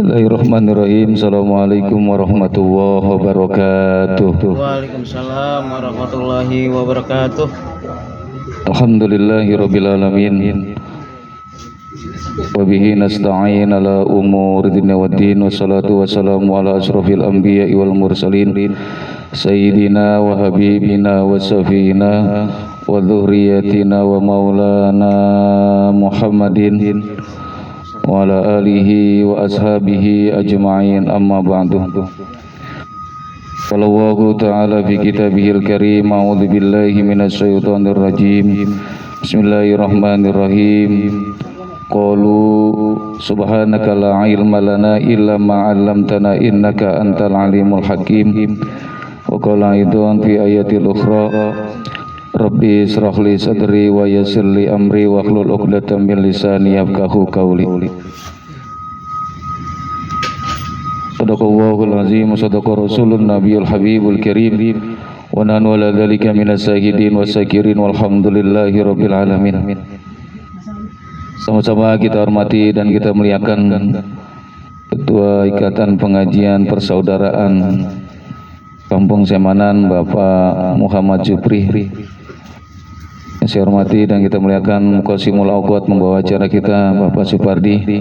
Bismillahirrahmanirrahim. Assalamualaikum warahmatullahi wabarakatuh. Waalaikumsalam warahmatullahi wabarakatuh. Alhamdulillahirabbil alamin. Wa bihi nasta'in ala umuri dunya waddin. Wassalatu wassalamu ala asrofil anbiya'i wal mursalin sayyidina wa habibina wa safina wa dhurriyyatina wa maulana Muhammadin wa ala alihi wa ashabihi ajma'in, amma ba'du. Wallahu ta'ala fi kitabihil karim. A'udzu billahi minasy syaithanir rajim. Bismillahirrahmanirrahim. Qalu subhanaka la ilma lana illa ma 'allamtana innaka antal alimul hakim. Wa qala aidan fi ayatil ukhra Rabbi israh li sadri wa yassir li amri wa hlul 'uqdatam min lisani yafqahu qawli. Sadaqallahul azim wa sadaqa rasulun nabiyul habibul karim wa nahnu ala dzalika minas syahidin wasyakirin walhamdulillahi rabbil alamin. Sama-sama kita hormati dan kita muliakan Ketua Ikatan Pengajian Persaudaraan Kampung Semanan, Bapak Muhammad Jupri. Yang saya hormati dan kita muliakan Muqassimul Awqat membawa acara kita, Bapak Supardi,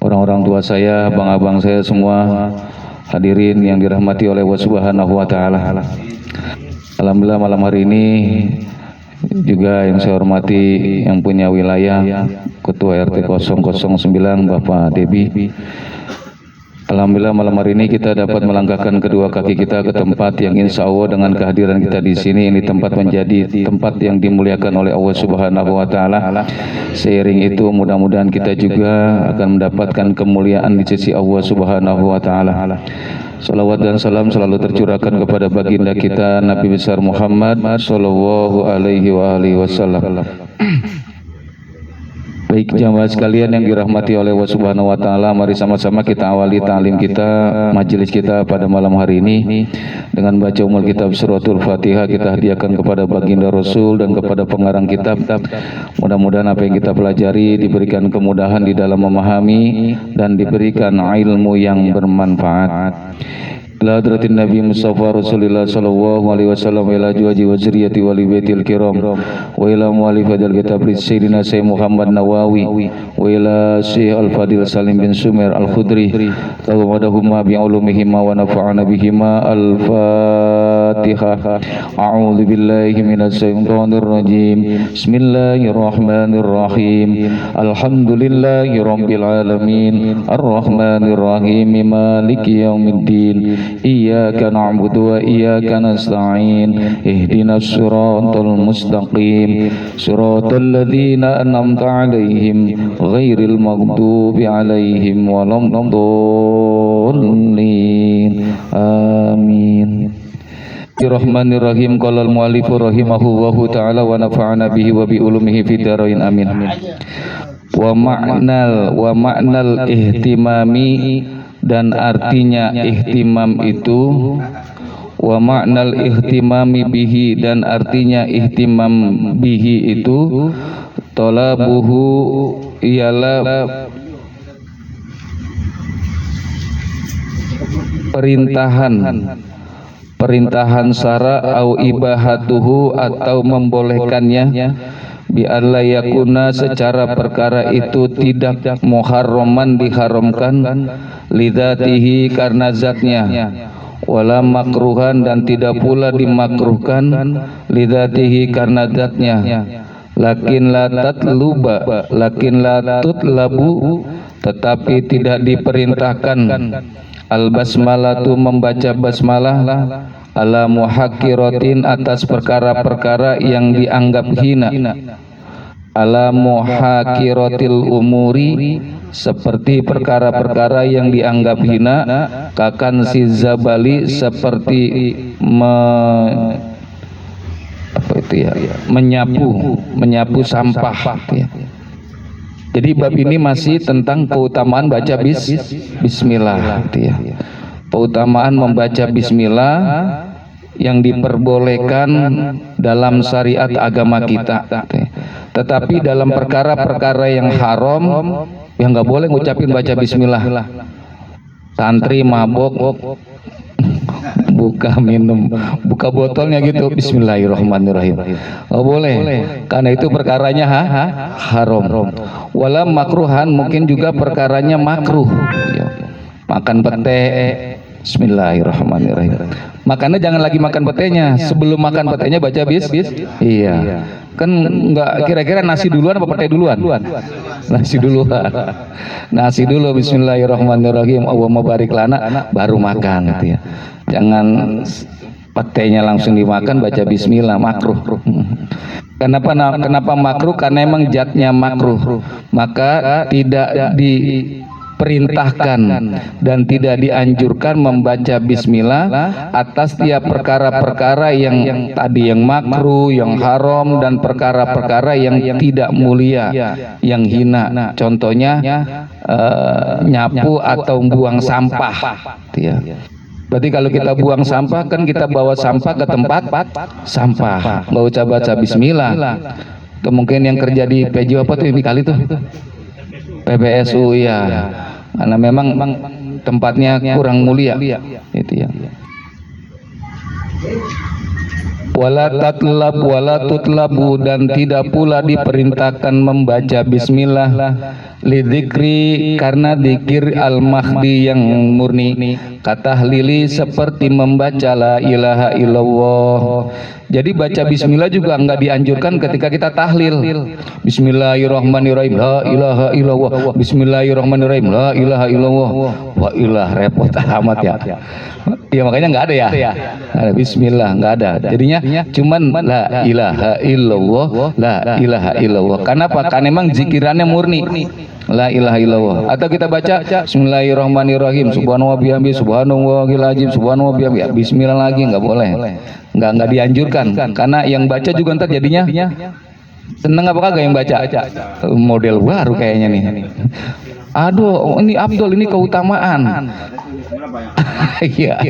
orang-orang tua saya, abang-abang saya semua, hadirin yang dirahmati oleh Allah Subhanahu wa taala. Alhamdulillah malam hari ini juga yang saya hormati yang punya wilayah Ketua RT 009 Bapak Debi. Alhamdulillah malam hari ini kita dapat melangkahkan kedua kaki kita ke tempat yang insya Allah dengan kehadiran kita di sini ini tempat menjadi tempat yang dimuliakan oleh Allah Subhanahu wa taala. Seiring itu mudah-mudahan kita juga akan mendapatkan kemuliaan di sisi Allah Subhanahu wa taala. Salawat dan salam selalu tercurahkan kepada baginda kita Nabi besar Muhammad sallallahu alaihi wasallam. Baik jamaah sekalian yang dirahmati oleh Allah Subhanahu wa taala, mari sama-sama kita awali ta'lim kita, majelis kita pada malam hari ini dengan baca umul kitab suratul Fatihah. Kita hadiahkan kepada baginda Rasul dan kepada pengarang kitab. Mudah-mudahan apa yang kita pelajari diberikan kemudahan di dalam memahami dan diberikan ilmu yang bermanfaat. Ila hadratin Nabi Mustafa Rasulullah sallallahu alaihi wasallam wa ila juwaji wa zuriyati wa libaitil kiram wa ila mu'allif hadal kitab Sayyidina Syekh Muhammad Nawawi wa ila Syekh Al-Fadil Salim bin Sumair Al-Khudri tawadahumma bi'ulumihima wa nafa'ana bihima. Al-Fatihah. A'udzu billahi minasy syaithanir rajim. Bismillahirrahmanirrahim. Alhamdulillahi rabbil alamin. Arrahmanir rahim. Maliki yaumiddin. Iyyaka na'budu wa iyyaka nasta'in. Ihdinas siratal mustaqim. Siratal ladzina an'amta 'alaihim ghairil maghdubi 'alaihim waladdallin. Amin. Bismillahirrahmanirrahim. Qala al-mu'allif rahimahullahu ta'ala wa nafa'ana bihi wa bi ulumihi fid dharain amin. Wa ma'nal ihtimami, dan artinya ihtimam itu, wa ma'nal ihtimami bihi, dan artinya ihtimam bihi itu, talabuhu ialah perintahan syara au ibahatuhu atau membolehkannya, bi alla yakuna secara perkara itu tidak muharraman diharamkan, lidzatihi karena zatnya, wala makruhan dan tidak pula dimakruhkan, lidzatihi karena zatnya, lakin la tutlabu tetapi tidak diperintahkan, al basmalatu membaca basmalah, ala muhakkiratin atas perkara-perkara yang dianggap hina, ala muhakkiratil umuri seperti perkara-perkara yang dianggap hina, kakan si zabali seperti menyapu sampah ya. Jadi bab ini masih tentang keutamaan baca bismillah ya. Keutamaan membaca bismillah yang diperbolehkan dalam syariat agama kita. Tetapi dalam perkara-perkara yang haram, yang nggak boleh ngucapin baca bismillah. santri mabok buka minum, buka botolnya gitu, bismillahirrahmanirrahim. Oh boleh, karena itu perkaranya haram. Wala makruhan, mungkin juga perkaranya makruh. Ya. Makan pete, bismillahirrahmanirrahim. Makannya jangan lagi makan petenya, sebelum makan petenya baca iya. Kan enggak, kira-kira nasi duluan apa pete duluan? Nasi duluan. Nasi dulu, bismillahirrahmanirrahim, Allahumma barik lana, baru makan gitu ya. Jangan petenya langsung dimakan, baca bismillah, makruh. Kenapa makruh? Karena emang zatnya makruh, maka tidak diperintahkan dan tidak dianjurkan membaca bismillah atas tiap perkara-perkara yang tadi yang makruh, yang haram, dan perkara-perkara yang tidak mulia, yang hina. Contohnya nyapu atau buang sampah. Ya. Berarti kalau kita buang sampah, kan kita bawa sampah ke tempat sampah, baca bismillah. Atau mungkin yang kerja di PJO apa tuh ini kali tuh, PPSU ya, karena memang tempatnya kurang mulia itu ya. Wala tatlab wala tutlabu, dan tidak pula diperintahkan membaca bismillah lidzikri, karena dzikir al-mahdi yang murni, katahlili seperti membaca la ilaha illallah. Jadi baca bismillah juga enggak dianjurkan ketika kita tahlil. Bismillahirrahmanirrahim, la ilaha illallah. Bismillahirrahmanirrahim, la ilaha illallah. Wah ilah, repot amat ya. Ya makanya enggak ada ya. Ada bismillah, enggak ada. Jadinya cuman la ilaha illallah, la ilaha illallah. Kenapa? Karena memang zikirannya murni. La ilaha illallah. Atau kita baca bismillahirrahmanirrahim, subhanallah bihamdi, subhanallahil azim, subhanallah bihamdi. Bismillah lagi enggak boleh. Enggak dianjurkan, karena yang baca juga ntar jadinya seneng apa kagak yang baca. Model baru kayaknya nih. Aduh, ini Abdul, ini keutamaan. Iya.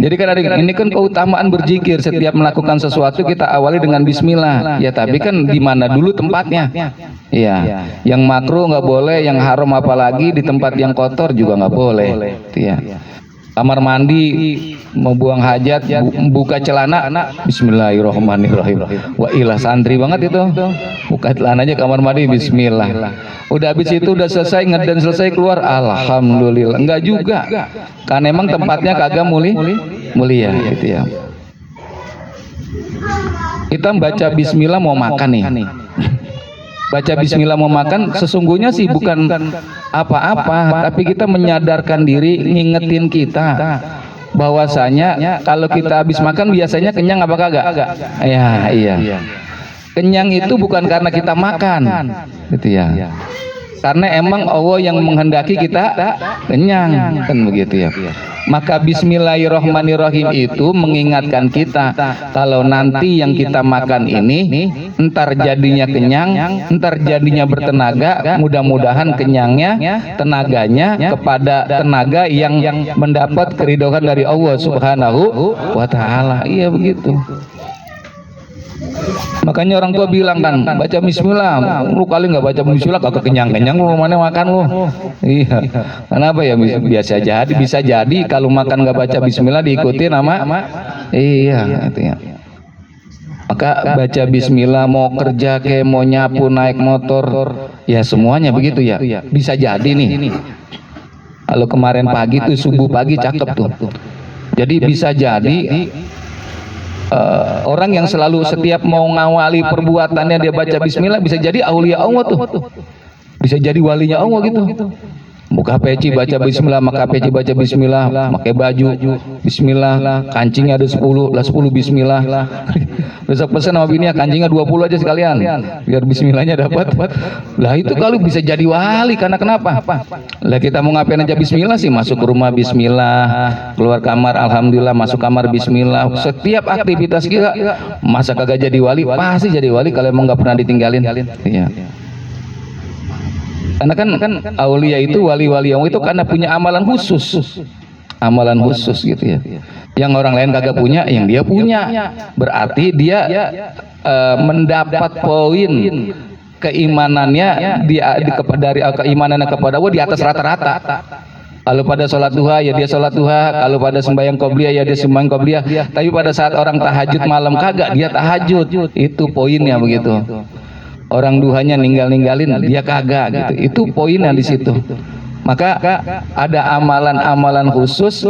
Jadi kan ada, ini kan keutamaan berzikir. Setiap melakukan sesuatu kita awali dengan bismillah. Ya tapi kan di mana dulu tempatnya? Iya. Yang makruh nggak boleh, yang haram apalagi di tempat yang kotor juga nggak boleh. Iya. Kamar mandi mau buang hajat, buka celana, bismillahirrahmanirrahim. Wah ilah, santri banget itu. Buka celana aja kamar mandi, bismillah. Udah habis itu udah selesai ngeden, selesai keluar, alhamdulillah. Enggak juga, karena emang tempatnya kagak mulia gitu ya. Kita baca bismillah mau makan nih. Baca bismillah mau makan, sesungguhnya sih bukan apa-apa, tapi kita menyadarkan diri, ngingetin kita bahwasanya kalau kita habis makan biasanya kenyang apa kagak? Ya, iya. Kenyang itu bukan karena kita makan, gitu ya. Karena emang Allah yang menghendaki kita kenyang, kan begitu ya. Maka bismillahirrahmanirrahim itu mengingatkan kita kalau nanti yang kita makan ini entar jadinya kenyang, entar jadinya bertenaga, mudah-mudahan kenyangnya, tenaganya kepada tenaga yang mendapat keridhaan dari Allah Subhanahu wa taala. Iya begitu. Makanya orang tua bilang kan, baca bismillah. Lu kali nggak baca bismillah kagak kenyang-kenyang lu, mana makan lu. Iya. Kenapa ya? Biasa jadi, bisa jadi kalau makan nggak baca bismillah diikuti nama. Iya, artinya. Maka baca bismillah, mau kerja kayak mau nyapu, naik motor, ya semuanya begitu ya. Bisa jadi nih. Kalau kemarin pagi tuh subuh pagi cakep tuh. Jadi bisa jadi orang yang selalu setiap mau ngawali perbuatannya dia baca bismillah, bisa jadi aulia Allah tuh, bisa jadi walinya Allah gitu. Buka peci baca bismillah, maka peci baca bismillah, pakai baju bismillah, kancingnya ada 10 lah, 10 bismillah. Besok pesan sama bininya kancingnya 20 aja sekalian, biar bismillahnya dapat. Lah itu kalau bisa jadi wali, karena kenapa? Lah kita mau ngapain aja bismillah sih, masuk ke rumah bismillah, keluar kamar alhamdulillah, masuk kamar bismillah. Setiap aktivitas kita, masa kagak jadi wali? Pasti jadi wali kalau emang nggak pernah ditinggalin. Iya. Karena kan aulia itu, wali-wali yang itu karena punya amalan khusus gitu ya. Yang orang lain kagak punya, yang dia punya. Berarti dia mendapat poin keimanannya dari keimanannya kepada Allah di atas rata-rata. Kalau pada sholat duha ya dia sholat duha, kalau pada sembahyang qobliyah ya dia sembahyang qobliyah. Tapi pada saat orang tahajud malam kagak, dia tahajud. Itu poinnya begitu. Orang duhanya ninggalin dia kagak gitu. Itu poinnya di situ. Maka ada amalan-amalan khusus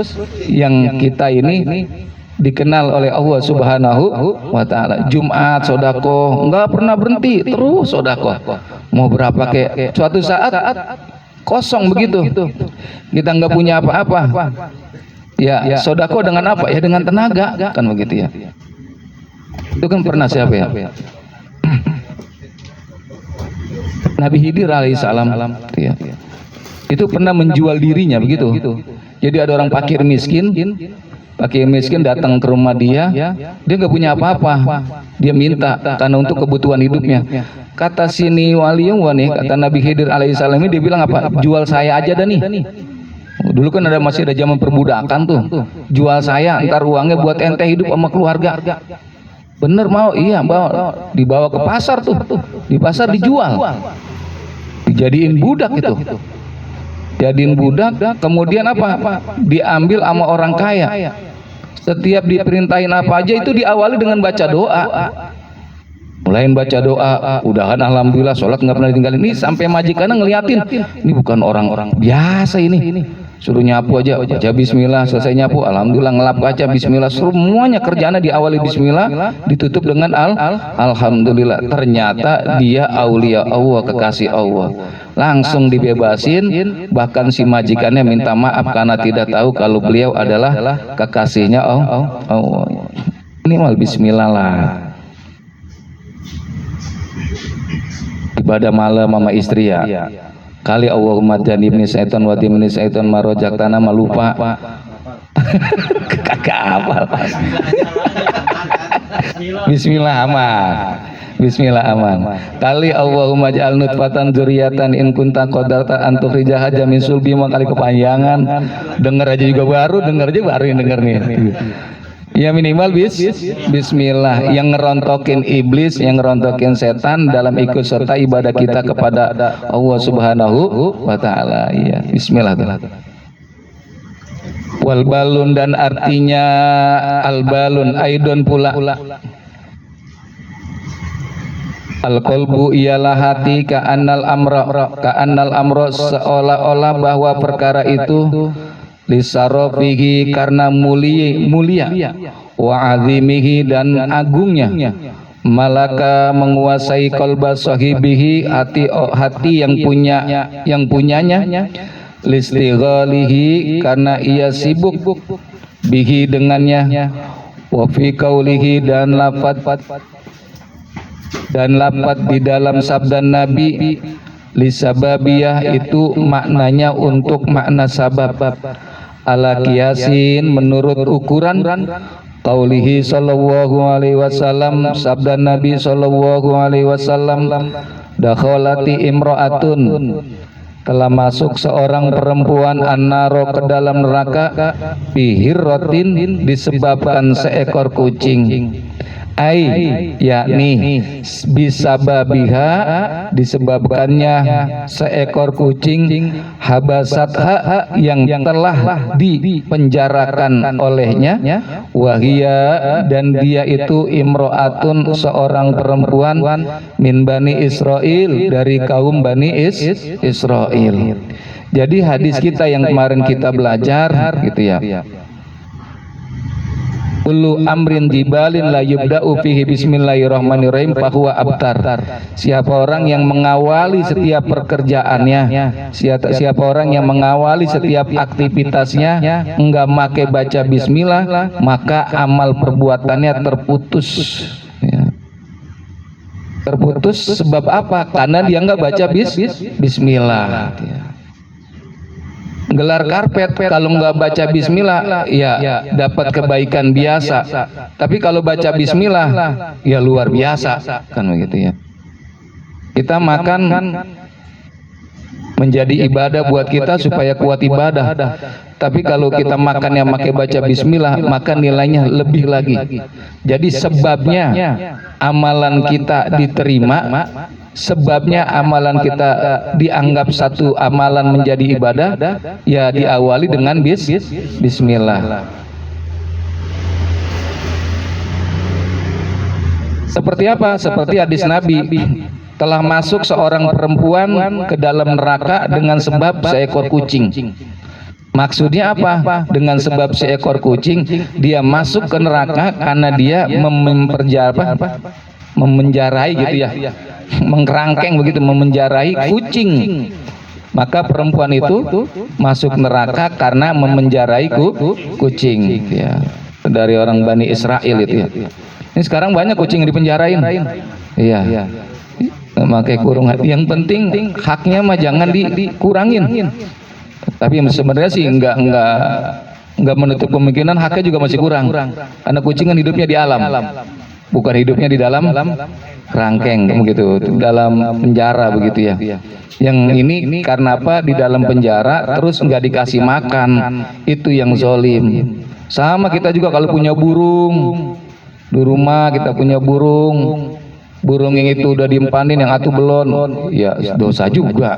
yang kita ini dikenal oleh Allah Subhanahu wa taala. Jumat sedekah, enggak pernah berhenti, terus sedekah. Mau berapa kayak suatu saat kosong begitu, kita nggak punya apa-apa, ya sodako dengan apa? Ya dengan tenaga, kan begitu ya. Itu kan pernah siapa ya? Nabi Khidir alaihissalam, ya. Itu pernah menjual dirinya begitu. Jadi ada orang fakir miskin datang ke rumah dia nggak punya apa-apa, dia minta karena untuk kebutuhan hidupnya. Kata sini waliung nih, kata Nabi Khidir alaihissalam ini, dia bilang apa? Jual saya aja dah nih. Dulu kan masih ada zaman perbudakan tuh. Jual saya, ntar uangnya buat ente hidup sama keluarga. Bener mau? Iya, dibawa ke pasar tuh. Di pasar dijual. Dijadiin budak itu. Jadiin budak, kemudian apa? Diambil sama orang kaya. Setiap diperintahin apa aja itu diawali dengan baca doa. Mulain baca doa, udahan alhamdulillah, sholat nggak pernah ditinggalin. Ini sampai majikannya ngeliatin, ini bukan orang-orang biasa ini. Suruh nyapu aja, baca bismillah, selesai nyapu, alhamdulillah, ngelap kaca, bismillah. Semuanya kerjaannya diawali bismillah, ditutup dengan alhamdulillah. Ternyata dia aulia Allah, kekasih Allah. Langsung dibebasin, bahkan si majikannya minta maaf karena tidak tahu kalau beliau adalah kekasihnya Allah. Ini mal bismillah lah. Ibadah malam sama istri ya. Kali Allahumma jannibni syaiton wa qini syaiton ma razaqtana lupa. Kagak hafal. Bismillah aman. Bismillah aman. Kali Allahumma ja'al nutfatan dzurriatan in kunta qadarta an tukhrijaha min sulbi, kali kepanjangan. Denger aja juga baru, denger yang denger nih. Ya minimal bismillah, yang ngerontokin iblis, yang ngerontokin setan dalam ikut serta ibadah kita kepada Allah Subhanahu wa taala. Ya, bismillah. Wal balun, dan artinya al balun aidon pula. Al qalbu ialah hati, ka'annal amra seolah-olah bahwa perkara itu lisarofihi karena mulia wa azimihi dan agungnya, malaka menguasai qalba sahibihi, hati yang punyanya, listighalihi karena ia sibuk bihi dengannya, wa fi qaulihi dan lafaz di dalam sabda Nabi lisababiyah itu maknanya untuk makna sabab, ala kiasin menurut ukuran qaulihi sallallahu alaihi wasallam, sabda Nabi sallallahu alaihi wasallam, dakhalati imra'atun, telah masuk seorang perempuan annaro ke dalam neraka, bihirrotin disebabkan seekor kucing, yakni bisababiha disebabkannya seekor kucing, habasatha yang telah dipenjarakan olehnya, wahia dan dia itu imro'atun seorang perempuan, min bani Israel dari kaum bani Israel. Jadi hadis kita yang kemarin kita belajar gitu ya, kullu amrin jibalin la yubda'u fihi bismillahirrahmanirrahim fahuwa abtar. Siapa orang yang mengawali setiap pekerjaannya, siapa orang yang mengawali setiap aktivitasnya enggak pakai baca bismillah, maka amal perbuatannya terputus ya. Terputus sebab apa? Karena dia enggak baca bismillah ya. Gelar karpet kalau nggak baca bismillah ya dapat kebaikan biasa, tapi kalau baca bismillah ya luar biasa, kan begitu ya. Kita makan menjadi ibadah buat kita supaya kuat ibadah, tapi kalau kita makannya pakai baca bismillah maka nilainya lebih lagi. Jadi sebabnya amalan kita diterima sebabnya amalan kita dianggap satu amalan menjadi ibadah, ya diawali dengan bismillah. Seperti apa? Seperti hadis Nabi, telah masuk seorang perempuan ke dalam neraka dengan sebab seekor kucing. Maksudnya apa? Dengan sebab seekor kucing dia masuk ke neraka karena dia memenjarai gitu ya, mengkerangkeng begitu, memenjarai kucing. Maka perempuan itu masuk neraka karena memenjarai kucing ya. Dari orang Bani Israel itu ya. Ini sekarang banyak kucing yang dipenjarain. Iya. Memakai kurung. Yang penting haknya mah jangan dikurangin. Tapi sebenarnya sih enggak menutup kemungkinan haknya juga masih kurang. Karena kucing kan hidupnya di alam. Bukan hidupnya di dalam kerangkeng begitu, dalam penjara begitu ya. Yang ini karena apa? Di dalam penjara terus enggak dikasih makan. Itu yang zalim. Sama kita juga kalau punya burung. Di rumah kita punya burung yang itu udah diempanin, yang atu belon, ya dosa juga.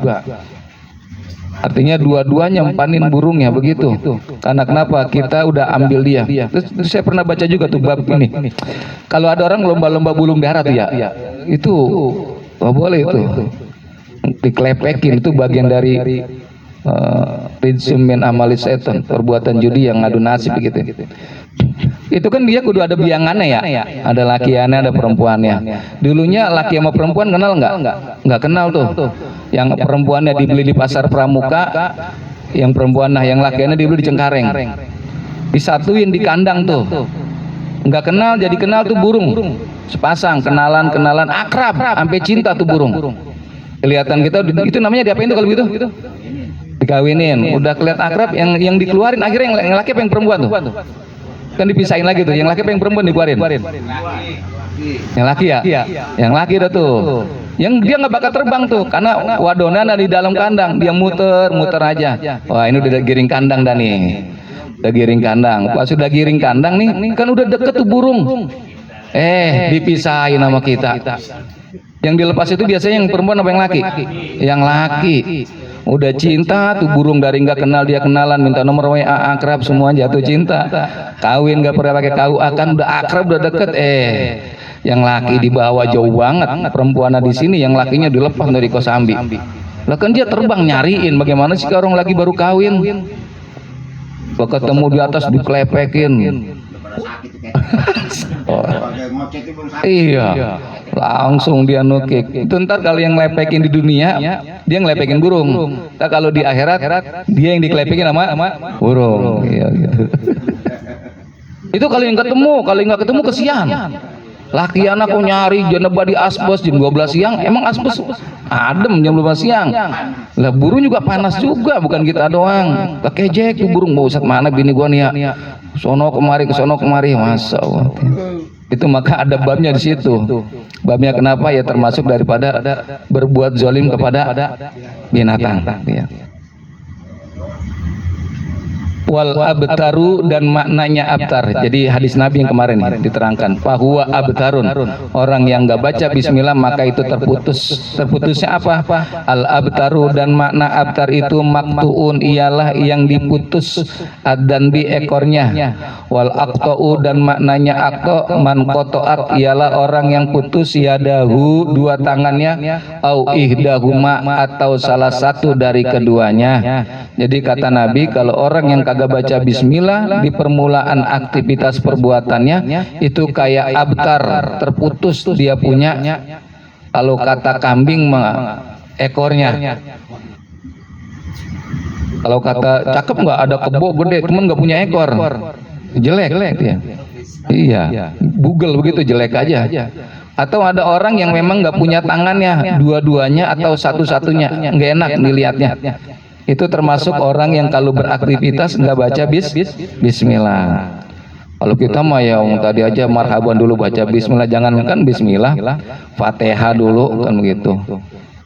Artinya dua-duanya empanin burungnya begitu. Karena kenapa? Kita udah ambil dia. Terus saya pernah baca juga tuh bab ini. Kalau ada orang lomba-lomba bulung darat ya, itu boleh itu. Dikelepekin, itu bagian dari rizum min amali setan, perbuatan judi yang ngadu nasib gitu. Itu kan dia kudu ada biangannya ya, ada lakiannya, ada perempuannya. Dulunya laki sama perempuan kenal nggak kenal tuh. Yang perempuannya dibeli di pasar Pramuka, yang perempuan, nah yang lakiannya dibeli di Cengkareng, disatuin di kandang tuh. Nggak kenal jadi kenal tuh burung sepasang, kenalan akrab sampai cinta tuh burung. Kelihatan kita itu namanya diapain tuh kalau gitu? Dikawinin. Udah kelihatan akrab, yang dikeluarin akhirnya yang laki apa yang perempuan tuh? Kan dipisahin lagi tuh, yang laki apa yang perempuan dikeluarin? Yang laki ya? Yang laki dah tuh. Yang dia nggak bakal terbang tuh, karena wadona ada di dalam kandang, dia muter aja. Wah ini udah giring kandang dah nih, udah giring kandang. Pas sudah giring kandang nih, kan udah deket tuh burung. Dipisahin sama kita. Yang dilepas itu biasanya yang perempuan apa yang laki? Yang laki. Udah cinta tuh burung, dari nggak kenal dia kenalan, minta nomor WA, akrab, semua jatuh cinta. Kawin nggak pernah pakai KUA, kan udah akrab, udah deket. Yang laki dibawa jauh banget, perempuan di sini, yang lakinya dilepas dari Kosambi. Lah kan dia terbang nyariin, bagaimana sih orang lagi baru kawin? Ketemu di atas dikelepekin. Iya, langsung dia nukik. Itu ntar kalau yang ngelepekin di dunia, dia ngelepekin burung. Nah, kalau di akhirat, dia yang dikelepekin sama burung. Iya, gitu. Itu kalau yang ketemu, kalau nggak ketemu kesian. Laki anak kok nyari janaba di asbos jam 12 siang, emang asbos adem jam 12 siang. Lah burung juga panas juga, bukan kita doang. Kekejek tuh burung, mau Ustaz mana bini gua nih ya. Sono kemari, Masya Allah. Itu maka ada babnya di situ. Babnya kenapa? Ya termasuk daripada berbuat zalim kepada binatang. Ya. Wal abtaru, dan maknanya abtar. Jadi hadis Nabi yang kemarin diterangkan, fahuwa abtarun, orang yang nggak baca bismillah maka itu terputus. Terputusnya apa? Al abtaru, dan makna abtar itu maktuun, ialah yang diputus, dan di ekornya. Wal aqtau, dan maknanya aqta, man qata'at, ialah orang yang putus yadahu, dua tangannya, au ihdahuma, atau salah satu dari keduanya. Jadi kata Nabi, kalau orang yang kagak baca bismillah di permulaan aktivitas perbuatannya, itu kayak abtar, terputus dia punya. Kalau kata kambing mah ekornya. Kalau kata cakep nggak, ada kebo gede cuman nggak punya ekor, jelek ya. Iya, bugel begitu, jelek aja. Atau ada orang yang memang nggak punya tangannya, dua-duanya atau satu-satunya, nggak enak dilihatnya. Itu termasuk orang yang kalau beraktivitas nggak baca bismillah. Kalau kita mah ya tadi aja marhaban dulu baca bismillah, jangankan bismillah, Fatihah dulu kan begitu.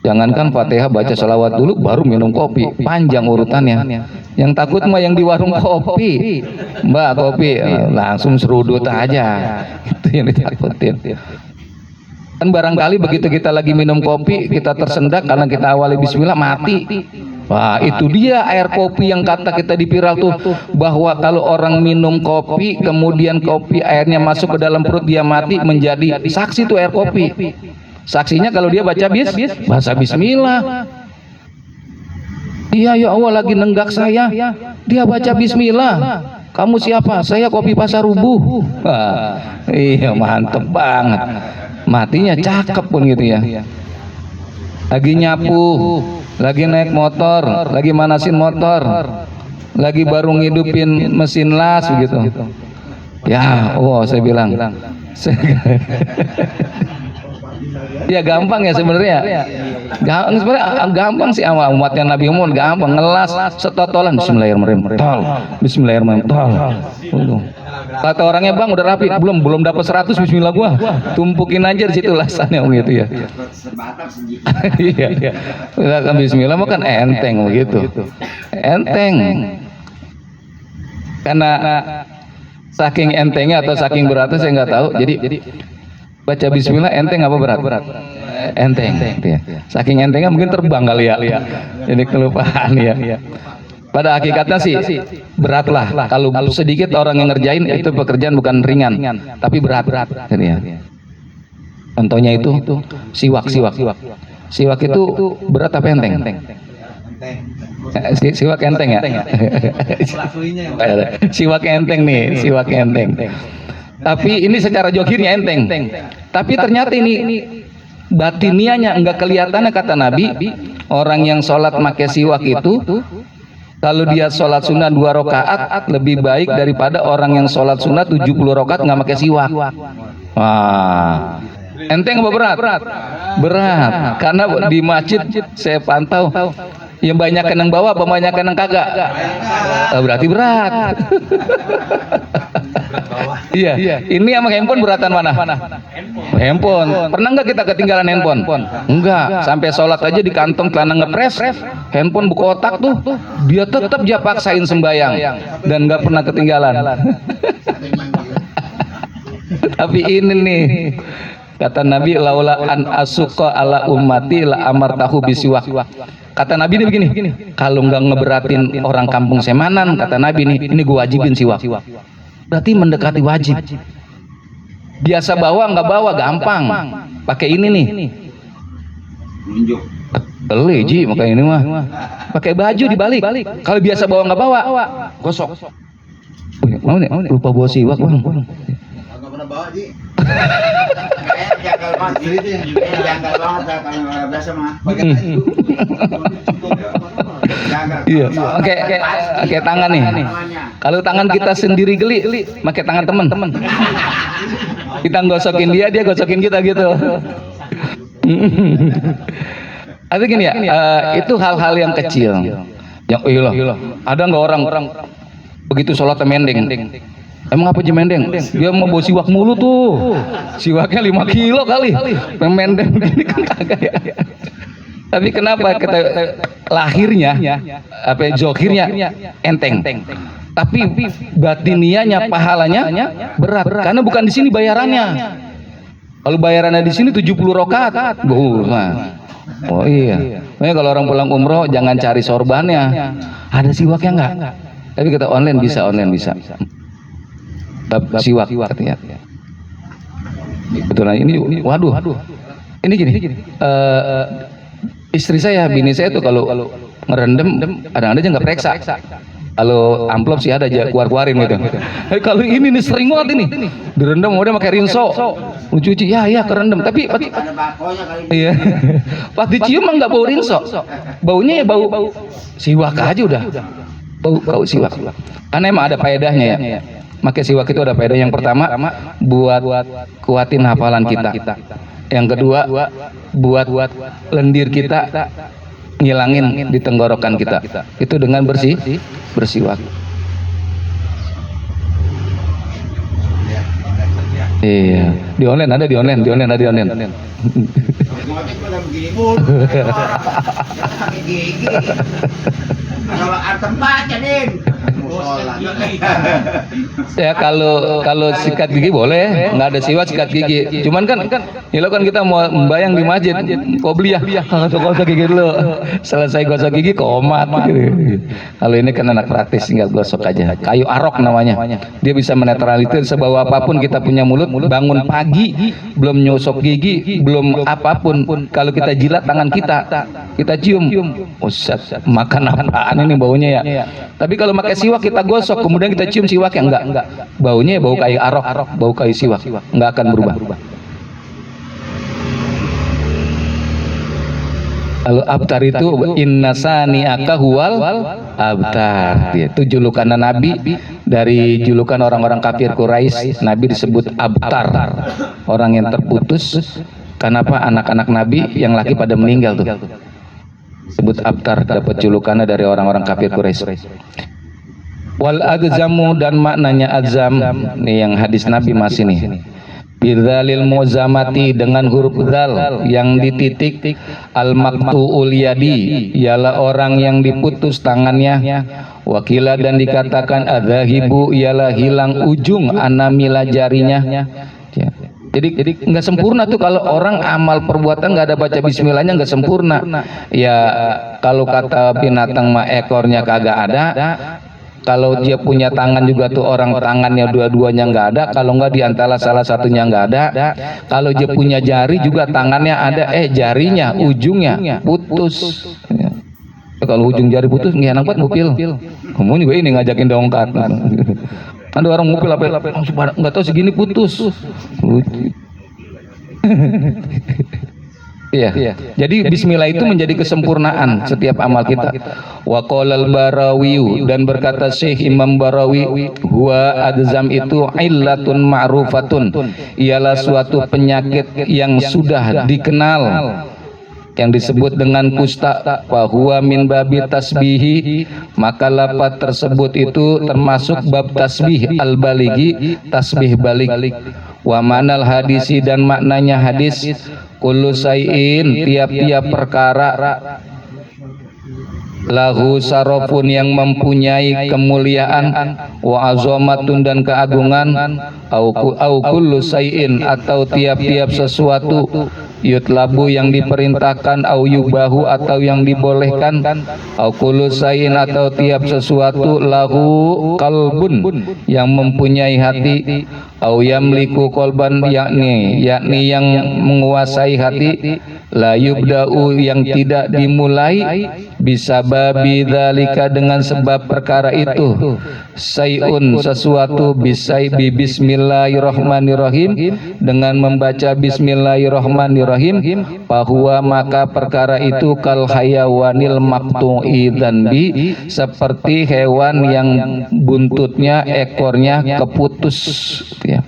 Jangankan Fatihah, baca salawat dulu baru minum kopi, panjang urutannya. Yang takut mah yang di warung kopi, Mbak kopi, langsung serudut aja. Itu yang ditakutin. Kan barangkali begitu kita lagi minum kopi, kita tersendak karena kita awali bismillah, mati. Wah, itu dia air kopi yang kata kita di viral tuh, bahwa kalau orang minum kopi kemudian kopi airnya masuk ke dalam perut dia mati, menjadi saksi tuh air kopi. Saksinya kalau dia baca bahasa bismillah. Iya, ya Allah lagi nenggak saya, dia baca bismillah. Kamu siapa? Saya kopi pasar rubuh. Wah, iya mantep banget. Matinya cakep pun gitu ya. Lagi nyapu, lagi naik motor, lagi manasin motor, lagi baru ngidupin mesin las begitu. Ya, oh saya bilang, ya gampang ya sebenarnya. Gampang sih sama umatnya Nabi Muhammad, gampang ngelas setotolan bismillahirrahmanirrahim. Tol. Bismillahirrahmanirrahim. Tol. Kata orangnya, "Bang, udah rapi." Belum dapat 100 bismillah gua. Tumpukin aja di situ lasannya begitu ya. Iya. Kan bismillah mah kan enteng begitu. Enteng. Karena saking entengnya atau saking beratnya saya nggak tahu. Jadi baca bismillah enteng apa berat? Enteng. Ya. Saking entengnya mungkin terbang kali ya. Ini kelupaan ya. Pada hakikatnya sih berat lah. Kalau sedikit orang yang ngerjain itu pekerjaan bukan ringan, tapi berat. Ya. Contohnya itu siwak. Siwak itu berat apa enteng? Siwak enteng ya. Siwak enteng nih, siwak enteng. Tapi ini secara johirnya enteng. Tapi ternyata ini batinianya enggak kelihatannya kata Nabi. Orang yang sholat pakai siwak itu, kalau dia sholat sunnah 2 rakaat lebih baik daripada orang yang sholat sunnah 70 rakaat nggak pakai siwak. Wah, enteng apa berat? Berat. Karena di masjid saya pantau, yang banyak yang bawa, banyak yang kagak. Berarti berat. Iya. Ini sama handphone beratan mana? Handphone. Pernah nggak kita ketinggalan handphone? Enggak. Sampai sholat aja di kantong celana ngepres, handphone buku otak tuh, dia tetap dia paksain sembayang dan nggak pernah ketinggalan. Tapi ini nih, kata Nabi, laula an asuqa ala ummati la amartahu bisiwak. Kata Nabi ini begini, kalau nggak ngeberatin orang kampung Semanan, kata Nabi ini gua wajibin siwak. Berarti mendekati wajib. Biasa bawa nggak bawa gampang, pakai ini nih. Beli ji, makanya ini mah pakai baju dibalik. Kalau biasa bawa nggak bawa, gosok. Mau nih, lupa bawa siwak bang. Nggak pernah bawa ji. Janggal banget itu yang janggal banget kalau biasa mah. Iya, pakai tangan nih. Kalau tangan kita sendiri geli, pakai tangan teman. Kita gosokin dia gosokin kita gitu. Tapi gini ya, itu hal-hal yang kecil. Yang ada nggak orang begitu sholat mendeng? Emang apa mendeng? Dia mau bawa siwak mulu tuh. Siwaknya 5 kilo kali. Mendeng begini kan kagak ya. Tapi kenapa kita lahirnya zohirnya enteng. Tapi batinianya pahalanya berat. Karena bukan di sini bayarannya. Kalau bayarannya di sini 70 rakaat. Oh iya. Makanya kalau orang pulang umroh jangan cari sorbannya. Ada siwaknya enggak? Tapi kita online bisa. Siwak katanya. Betul, ini waduh. Ini gini. Istri saya, bini saya tuh kalau ngerendam kadang-kadang aja nggak periksa. Kalau amplop sih ada aja keluarin gitu. Kalau ini nih sering banget ini. Direndam udah pakai rinso. Cuci ya kerendam. Tapi iya. Pas dicium mah nggak bau rinso. Baunya ya bau siwak aja udah. Bau siwak. Karena emang ada faedahnya ya. Pakai siwak itu ada faedah. Yang pertama buat kuatin hafalan kita. Yang kedua buat lendir kita ngilangin di tenggorokan kita. Itu dengan bersiwak. Iya, di online ada. Kalau tempat jadiin. Musola. Ya kalau sikat gigi boleh, nggak ada siwak sikat gigi. Cuman kan kita mau membayang di masjid, qobliyah, gosok gigi dulu. Selesai gosok gigi komat. Gitu. Kalau ini kan anak praktis, tinggal gosok aja. Kayu arok namanya. Dia bisa menetralisir sebawa apapun kita punya mulut. Bangun pagi belum nyosok gigi, belum apapun. Kalau kita jilat tangan kita cium. Ustaz, makan apaan ini baunya ya? Tapi kalau pakai siwak kita gosok, kemudian kita cium siwak yang enggak. Baunya bau kayu arok, bau kayu siwak, enggak akan berubah. Kalau abtar itu innasani huwal abtar. Itu julukan Nabi dari julukan orang-orang kafir Quraisy. Nabi disebut abtar, orang yang terputus. Kenapa anak-anak Nabi yang laki pada meninggal tuh? Disebut abtar, dapat julukannya dari orang-orang kafir Quraisy. Wal adzamu, dan maknanya adzam nih yang hadis Nabi masih nih. Bidzalil muzamati, dengan huruf dzal yang dititik, al maqtuul yadi, ialah orang yang diputus tangannya. Wakila, dan dikatakan adzahibu, ialah hilang ujung anamila jarinya. Ya. Jadi nggak sempurna tuh kalau orang amal perbuatan nggak ada baca bismillahnya, nggak sempurna. Ya kalau kata binatang mah ekornya kagak ada. Kalau dia punya tangan juga tuh orang tangannya dua-duanya nggak ada. Kalau nggak diantara salah satunya nggak ada. Kalau dia punya jari juga tangannya ada, jarinya ujungnya putus. Ya. Kalau ujung jari putus nggak enak banget ngupil. Kamu juga ini ngajakin dongkat. Ada orang ngupil apa nggak tahu segini putus. Iya. Jadi bismillah itu menjadi kesempurnaan setiap amal kita. Wa qalal Barawi, dan berkata Syekh Imam Barawi, huwa adzam itu illatun ma'rufatun, ialah suatu penyakit yang sudah dikenal, yang disebut dengan kusta. Wa huwa min babi tasbihi, maka lafaz tersebut itu termasuk bab tasbih al-baligi, tasbih balik. Wa manal hadisi, dan maknanya hadis, kullu say'in, tiap-tiap perkara, lahu sarofun, yang mempunyai kemuliaan, wa azamatun, dan keagungan, au kullu say'in, atau tiap-tiap sesuatu, yutlabu, yang diperintahkan, au yubahu, atau yang dibolehkan, au kullu say'in, atau tiap sesuatu, lahu qalbun, yang mempunyai hati, au yamliku qalban, yakni yang menguasai hati, la yubda'u, yang tidak dimulai, bisa babi dzalika, dengan sebab perkara itu, sayun, sesuatu, bisai bi bismillahirrahmanirrahim, dengan membaca bismillahirrahmanirrahim, bahwa maka perkara itu kal hayawanil maqtu'i dzanbi, seperti hewan yang buntutnya, ekornya keputus, ya.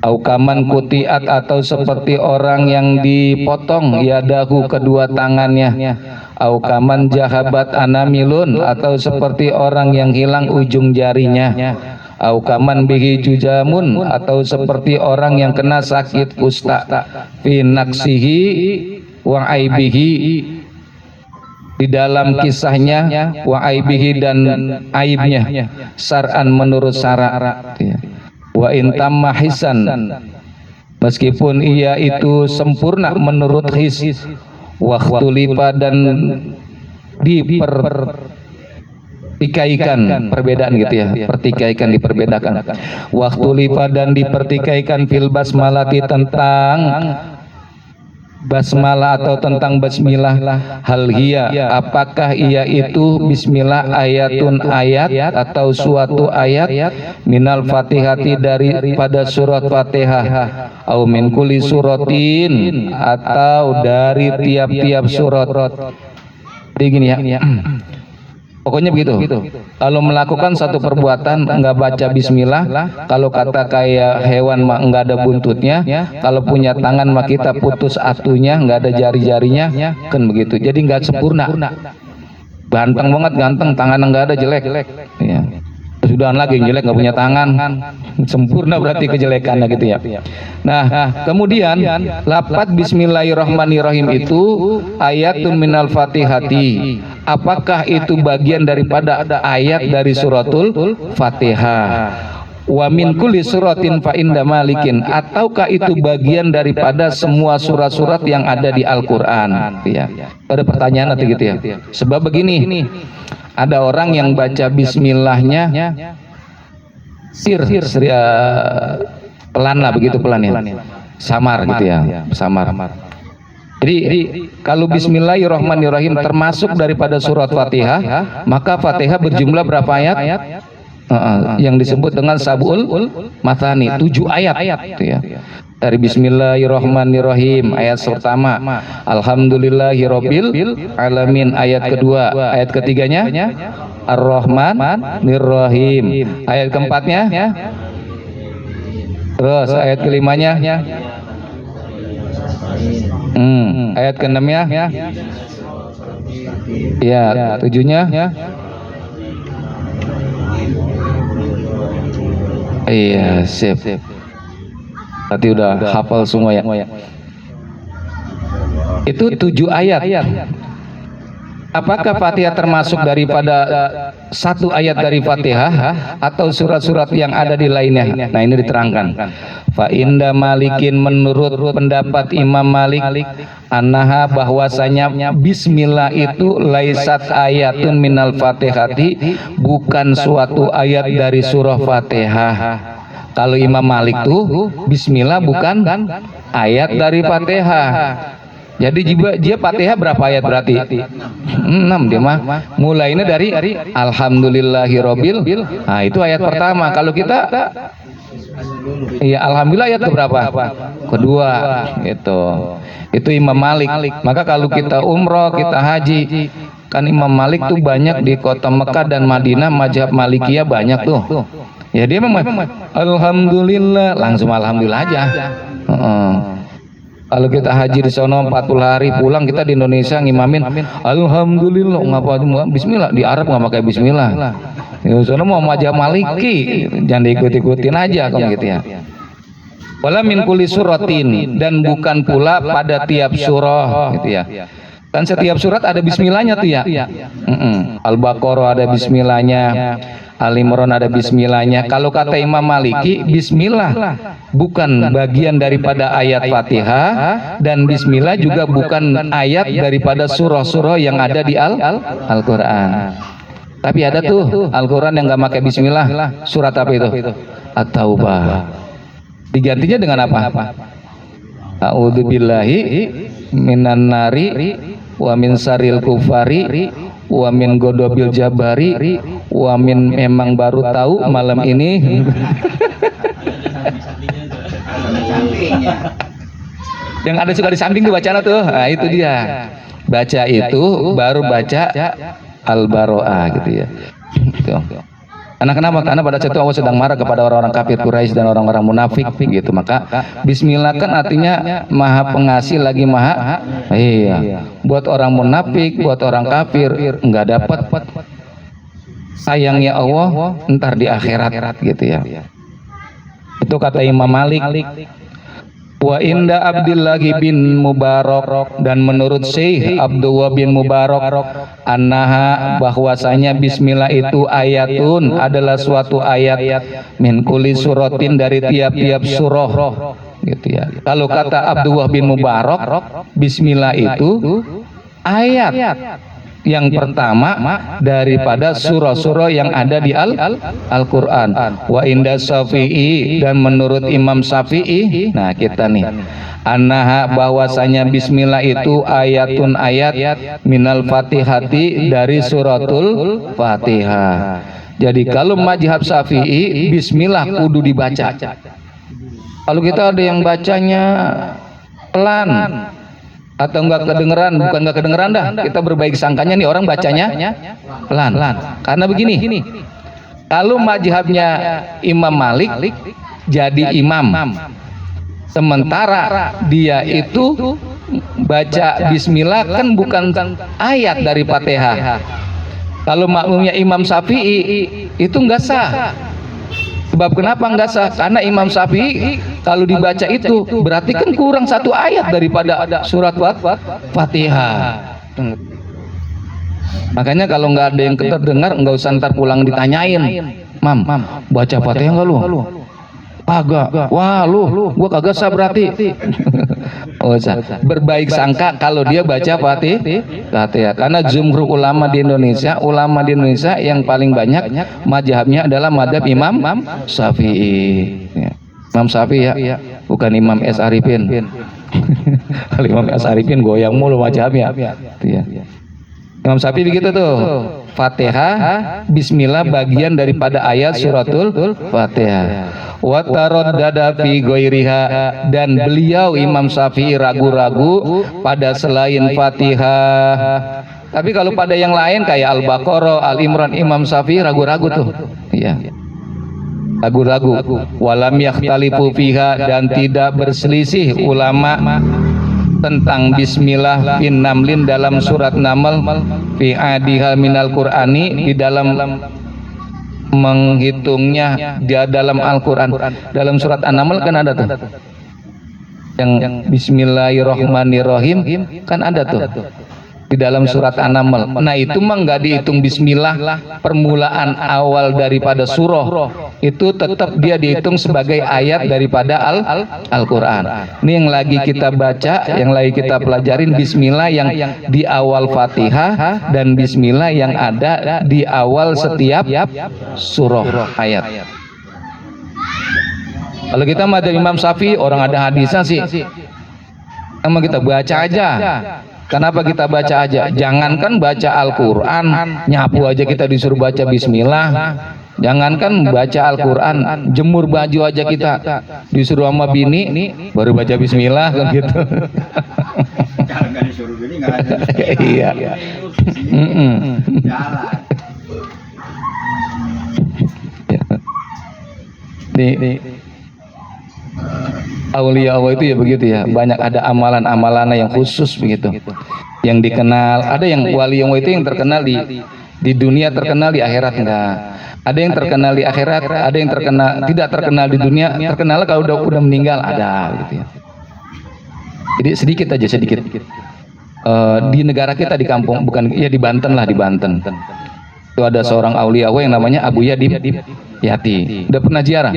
Aukaman kutiat, atau seperti orang yang dipotong yadahu, kedua tangannya. Aukaman jahabat anamilun, atau seperti orang yang hilang ujung jarinya. Aukaman bihi jujamun, atau seperti orang yang kena sakit kusta. Fi naksihi wa aibihi, di dalam kisahnya, wa aibihi, dan aibnya, sar'an, menurut syarat, ya. Wa intamma hisan, meskipun ia itu sempurna menurut his, waktulipa, dan dipertikaikan, perbedaan gitu ya, pertikaikan, diperbedakan, waktulipa, dan dipertikaikan fil basmalati, tentang basmalah atau tentang bismillah, hal hiya, apakah ia itu bismillah ayatun, ayat atau suatu ayat, minal fatihati, daripada surat fatihah, au min kulli suratin, atau dari tiap-tiap surat. Jadi gini ya, pokoknya begitu. Kalau melakukan satu perbuatan nggak baca bismillah, kalau kata kayak hewan mah nggak ada buntutnya, kalau punya tangan mah kita putus atunya, nggak ada jari-jarinya, kan begitu. Jadi nggak sempurna. Ganteng banget, ganteng, tangan nggak ada, jelek. Ya. Sudahan lagi yang jelek nggak punya tangan, sempurna berarti kejelekannya gitu ya. Nah, kemudian lafaz Bismillahirrahmanirrahim itu ayatun minal Fatihati. Apakah itu bagian daripada ayat dari suratul Fatihah? Wa min kulli suratin fa inda malikin, ataukah itu bagian daripada semua surat-surat yang ada di Al-Qur'an? Ya. Ada pertanyaan nanti gitu ya. Sebab begini, ada orang yang baca bismillahnya pelan lah, begitu pelan ya, samar gitu ya, samar. Jadi kalau Bismillahirrahmanirrahim termasuk daripada surat Fatihah, maka Fatihah berjumlah berapa ayat? Yang disebut dengan sab'ul mathani, 7 ayat gitu ya. Dari Bismillahirrahmanirrahim ayat pertama, Alhamdulillahirabbil alamin ayat kedua, ayat ketiganya Ar-Rahmanirrahim, ayat keempatnya, terus ayat kelimanya, ayat keenamnya, ya, tujuhnya, iya, sip. Berarti udah hafal semua ya. Itu 7 ayat. Apakah Fatihah termasuk daripada satu ayat dari Fatihah atau surat-surat yang ada di lainnya? Nah, ini diterangkan. Fa inda malikin, menurut pendapat Imam Malik, annaha, bahwasanya bismillah itu laisat ayatun minal Fatihati, bukan suatu ayat dari surah Fatihah. Kalau Imam Malik tuh bismillah bukan ayat dari Fatihah. Jadi dia Fatihah berapa ayat berarti? 6 dia mah. Mulainya dari Alhamdulillahirabbil. Nah, itu ayat pertama. Kalau kita iya, alhamdulillah ayat keberapa? Kedua. Itu Imam Malik. Maka kalau kita umroh, kita haji, kan Imam Malik tuh banyak di kota Mekah dan Madinah, mazhab Malikiyah banyak tuh. Ya dia memang alhamdulillah, langsung alhamdulillah aja. Kalau kita haji di sono 40 hari, pulang kita di Indonesia ngimamin alhamdulillah, ngapa bismillah, di Arab nggak pakai bismillah. Ya sono mau mazhab Maliki, jangan diikut-ikutin aja kalau gitu ya. Wala min kulli suratin, dan bukan pula pada tiap surah gitu ya. Dan setiap surat ada bismillahnya tuh ya. Al-Baqarah ada bismillahnya, Al-Imran ada bismillahnya. Kalau kata Imam Maliki, bismillah bukan bagian daripada ayat Fatihah, dan bismillah juga bukan ayat daripada surah-surah yang ada di Al-Qur'an. Tapi ada tuh Al-Qur'an yang nggak pakai bismillah. Surat apa itu? At-Taubah. Digantinya dengan apa? A'udzubillahi minan nari wa min saril kufari wa min godobil jabari wa min, memang baru tahu malam ini. Yang ada suka di samping tuh bacaan tuh. Nah, itu dia. Baca itu baru baca Al-Baro'ah gitu ya. Gitu. Karena kenapa? Karena pada saat itu Allah sedang marah kepada orang-orang kafir Quraisy dan orang-orang munafik gitu. Maka bismillah kan artinya maha pengasih lagi maha. Iya. Buat orang munafik, buat orang kafir enggak dapat sayangnya Allah entar di akhirat gitu ya. Itu kata Imam Malik. Wa inda Abdillahi bin Mubarak, dan menurut Syekh Abdullah bin Mubarak, annaha, bahwasanya bismillah itu ayatun, adalah suatu ayat, min kulli suratin, dari tiap-tiap surah gitu ya. Kalau kata Abdullah bin Mubarak, bismillah itu ayat yang pertama daripada surah-surah yang ada di Al-Qur'an. Wa inda Syafi'i, dan menurut Imam Syafi'i, nah kita nih, annaha, bahwasanya bismillah itu ayatun, ayat, minal Fatihati, dari suratul Fatihah. Jadi kalau mazhab Syafi'i, bismillah kudu dibaca. Kalau kita ada yang bacanya pelan atau enggak kedengeran, bukan enggak kedengeran dah, kita berbaik sangkanya nih orang bacanya pelan. Karena begini, kalau mazhabnya Imam Malik jadi imam, sementara dia itu baca bismillah kan bukan ayat dari Fatihah. Kalau makmumnya Imam Syafi'i itu nggak sah. Sebab kenapa nggak sah? Karena Imam Syafi'i kalau dibaca itu berarti kan kurang satu ayat daripada surat Fatihah. Makanya kalau nggak ada yang terdengar, nggak usah ntar pulang ditanyain, Mam, baca Fatihah nggak lu? Kagak. Wah lu, gua kagak sah berarti. Oh, sah. Berbaik sangka kalau dia baca Fatihah. Karena jumhur ulama di Indonesia yang paling banyak mazhabnya adalah mazhab Imam Syafi'i. Imam Syafi'i ya, bukan Imam S. Arifin. Kalau Imam S. Arifin goyang mulu mazhabnya. Ya. Imam Syafi'i begitu tuh. Fatihah, Bismillah bagian daripada ayat suratul Fatihah. Wa taraddada fi ghairiha, dan beliau Imam Syafi'i ragu-ragu pada selain Fatihah. Tapi kalau pada yang lain kayak Al-Baqarah, Al-Imran, Imam Syafi'i ragu-ragu tuh. Iya. Ragu-ragu. Walam yakhtalifu fiha, dan tidak berselisih ulama tentang bismillah fin namlin dalam surat Naml fi adiha minal Qur'ani, di dalam menghitungnya dia dalam Al-Qur'an. Dalam surat An-Naml kan ada tuh yang bismillahirrahmanirrahim, kan ada tuh di dalam surat An-Naml. Nah itu mah nggak dihitung bismillah permulaan awal daripada surah, itu tetap dia dihitung sebagai ayat daripada Al-Quran. Ini yang lagi kita baca, yang lagi kita pelajarin, bismillah yang di awal Fatihah dan bismillah yang ada di awal setiap surah ayat. Kalau kita madzhab Imam Syafi'i, orang ada hadisnya sih, emang kita baca aja. Kenapa kita baca aja? Jangankan baca Al-Quran, nyapu aja kita disuruh baca bismillah. Jangankan baca Al-Quran, jemur baju aja kita disuruh sama bini baru baca bismillah kan gitu. Kalau nggak disuruh gini nggak ada. Iya. Nih aulia Allah itu ya begitu ya, banyak ada amalan-amalan yang khusus begitu, yang dikenal. Ada yang wali Allah itu yang terkenal di dunia, terkenal di akhirat enggak. Ada yang terkenal di akhirat, ada yang terkenal tidak terkenal di dunia, terkenal kalau udah meninggal, ada gitu ya. Jadi sedikit aja sedikit. Di negara kita, di kampung, bukan ya, di Banten lah, di Banten. Itu ada seorang aulia Allah yang namanya Abu Yadim Yati. Udah pernah ziarah?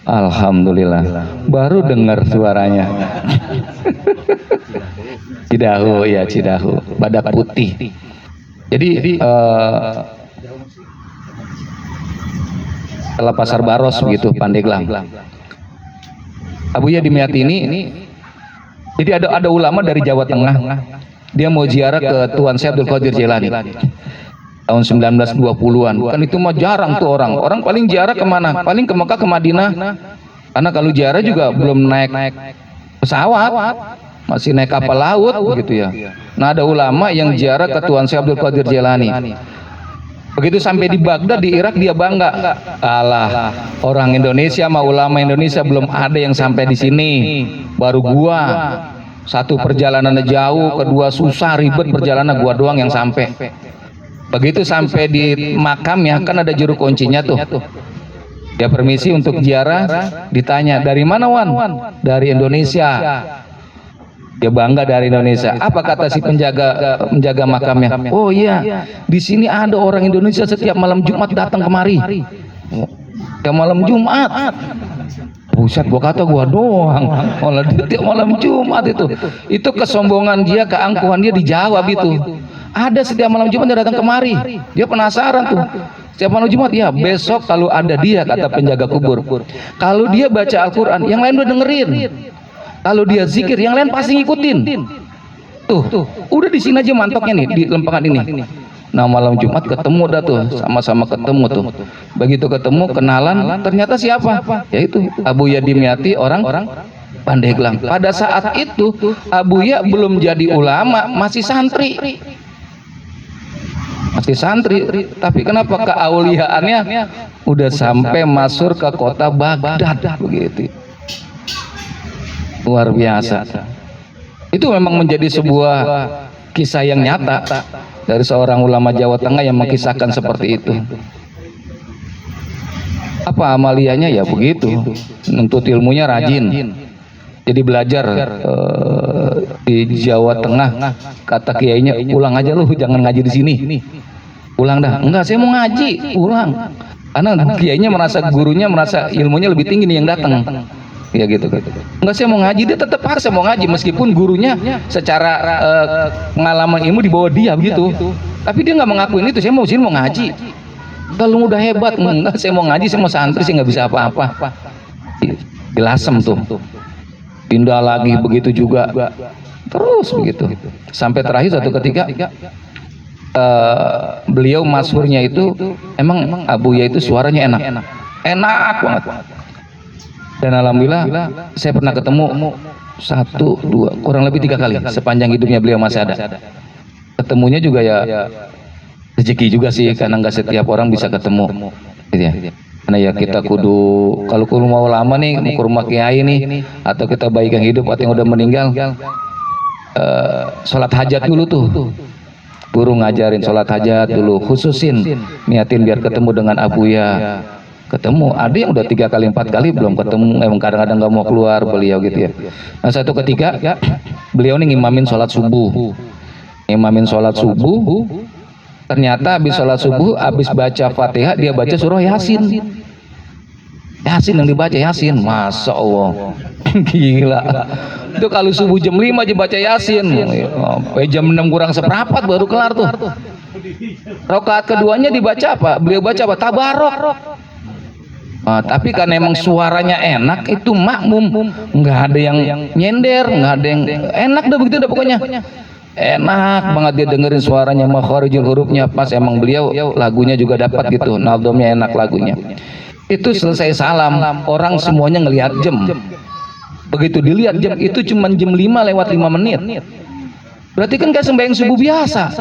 Alhamdulillah, baru dengar suaranya. Cidahu ya, Cidahu, Badak Putih. Jadi setelah Pasar Baros begitu, Pandeglang. Abu Yadim Yati ini, jadi ada ulama dari Jawa Tengah, dia mau ziarah ke Tuan Syekh Abdul Qadir Jailani. Tahun 1920-an, kan itu mah jarang tuh orang paling ziarah kemana? Paling ke Mekah, ke Madinah. Karena kalau ziarah juga belum naik pesawat, masih naik kapal laut begitu ya. Nah ada ulama yang ziarah ke Tuan Syekh Abdul Qadir Jailani. Begitu sampai di Baghdad di Irak dia bangga, alah orang Indonesia sama ulama Indonesia belum ada yang sampai di sini, baru gua. Satu perjalanannya jauh, kedua susah ribet perjalanan, gua doang yang sampai. Begitu sampai di makamnya, kan ada juru kuncinya tuh. Dia permisi untuk ziarah, ditanya, dari mana Wan? Dari Indonesia. Dia bangga dari Indonesia. Apa kata si penjaga makamnya? Oh iya, di sini ada orang Indonesia setiap malam Jumat datang kemari. Ya malam Jumat. Buset, gua kata gua doang. Malah tiap malam Jumat itu. Itu kesombongan dia, keangkuhan dia dijawab itu. Ada setiap malam Jumat dia datang kemari. Dia penasaran tuh. Setiap malam Jumat, ya besok kalau ada dia, kata penjaga kubur. Kalau dia baca Al-Quran, yang lain udah dengerin. Kalau dia zikir, yang lain pasti ngikutin. Tuh, udah di sini aja mantoknya nih, di lempengan ini. Nah malam Jumat ketemu dah tuh, sama-sama ketemu tuh. Begitu ketemu, kenalan, ternyata siapa? Yaitu Abu Yadim Yati, orang Pandeglang. Pada saat itu Abu Ya belum jadi ulama, masih santri. Tapi kenapa keauliaannya udah sampai masuk ke kota Baghdad begitu. Luar biasa. Itu memang menjadi sebuah kisah yang nyata dari seorang ulama Jawa Tengah yang mengisahkan seperti itu. Apa amaliyahnya ya begitu, nuntut ilmunya rajin. Jadi belajar di Jawa Tengah, kata kiainya, ulang aja lu, jangan ngaji di sini. Ulang dah. Enggak, saya mau ngaji, ulang. Karena kiainya merasa, gurunya merasa ilmunya lebih tinggi nih yang datang. Ya gitu. Enggak, saya mau ngaji, dia tetap paksa mau ngaji meskipun gurunya secara pengalaman ilmu di bawah dia begitu. Tapi dia nggak mengakuin itu, saya mau sini mau ngaji. Kalau udah hebat, enggak, saya mau ngaji, saya mau santri, saya nggak bisa apa-apa. Dilasem tuh. Pindah lagi begitu juga. Terus begitu. Sampai terakhir satu ketika beliau masyhurnya itu emang Abuya itu suaranya enak. Enak banget. Dan alhamdulillah saya pernah ketemu 1, 2, kurang lebih 3 kali sepanjang hidupnya beliau masih ada. Ketemunya juga ya rezeki juga sih, karena nggak setiap orang bisa ketemu gitu ya. Karena ya kita kudu, kalau mau lama nih mau ke rumah kiai nih, atau kita baik yang hidup atau yang udah meninggal, sholat hajat dulu tuh, guru ngajarin sholat hajat dulu, khususin niatin biar ketemu dengan Abuya. Ketemu, ada yang udah 3 kali 4 kali belum ketemu, emang kadang-kadang nggak mau keluar beliau gitu ya. Nah satu ketika beliau nih ngimamin sholat subuh. Ternyata habis sholat subuh, habis baca Fatihah, dia baca surah Yasin. Yasin yang dibaca, Yasin, Masya Allah. Gila. Itu kalau subuh jam 5 aja baca Yasin, sampai jam 6 kurang seperempat baru kelar tuh. Rakaat keduanya dibaca apa? Beliau baca apa? Tabarok. Nah, tapi karena emang suaranya enak, itu makmum, nggak ada yang nyender, nggak ada yang enak dah begitu dah pokoknya. Enak banget dia dengerin suaranya, makharijul hurufnya pas, emang beliau lagunya juga dapat gitu, naldomnya enak lagunya. Itu selesai salam, orang semuanya ngelihat jam. Begitu dilihat jam, itu cuma jam 5:05. Berarti kan kayak sembahyang subuh biasa.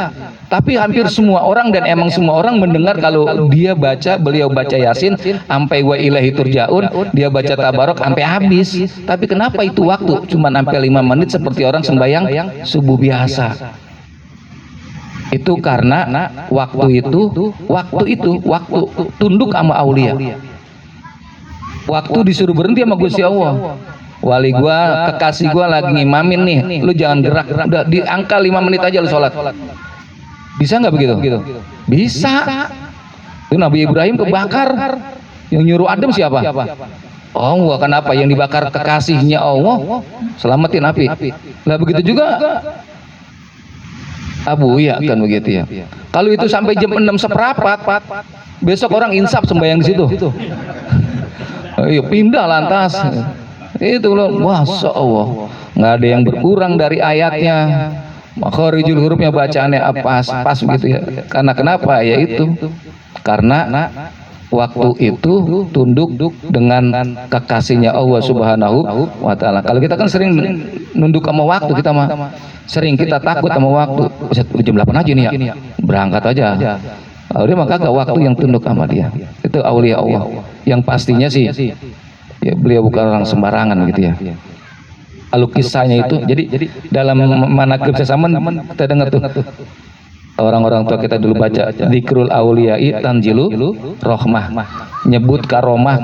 Tapi hampir semua orang, dan emang semua orang mendengar kalau dia baca, beliau baca Yasin sampai wa ilaihi turja'un, dia baca tabarok sampai habis. Tapi kenapa itu waktu cuma sampai 5 menit seperti orang sembahyang subuh biasa? Itu karena waktu itu tunduk sama aulia. Waktu disuruh berhenti sama Gusti Allah. Wali gua, kekasih gua lagi ngimamin nih, lu jangan gerak, udah di angka 5 menit aja lu sholat. Bisa nggak begitu? Bisa. Itu Nabi Ibrahim kebakar, yang nyuruh Adam siapa? Allah. Kenapa? Yang dibakar kekasihnya Allah, selamatin api. Lah begitu juga Abuya kan begitu ya. Kalau itu sampai jam 6 seperempat, besok orang insaf sembahyang di situ. Ayo pindah lantas. Itu loh, Masya Allah, nggak ada yang berkurang dari ayatnya, makharijul hurufnya bacaannya pas begitu ya. Karena kenapa? Ya itu karena waktu itu tunduk dengan kekasihnya Allah Subhanahu wa Ta'ala. Kalau kita kan sering nunduk sama waktu, kita mah sering kita takut sama waktu. Jam 8 aja nih ya, berangkat aja. Udah, maka gak waktu yang tunduk sama dia. Itu aulia Allah. Yang pastinya sih ya beliau bukan orang sembarangan gitu ya. Kalau kisahnya itu, jadi dalam manaqib Sasaman kita dengar tuh, orang-orang tua kita dulu baca dzikrul auliyai tanzilu rohmah, nyebut karomah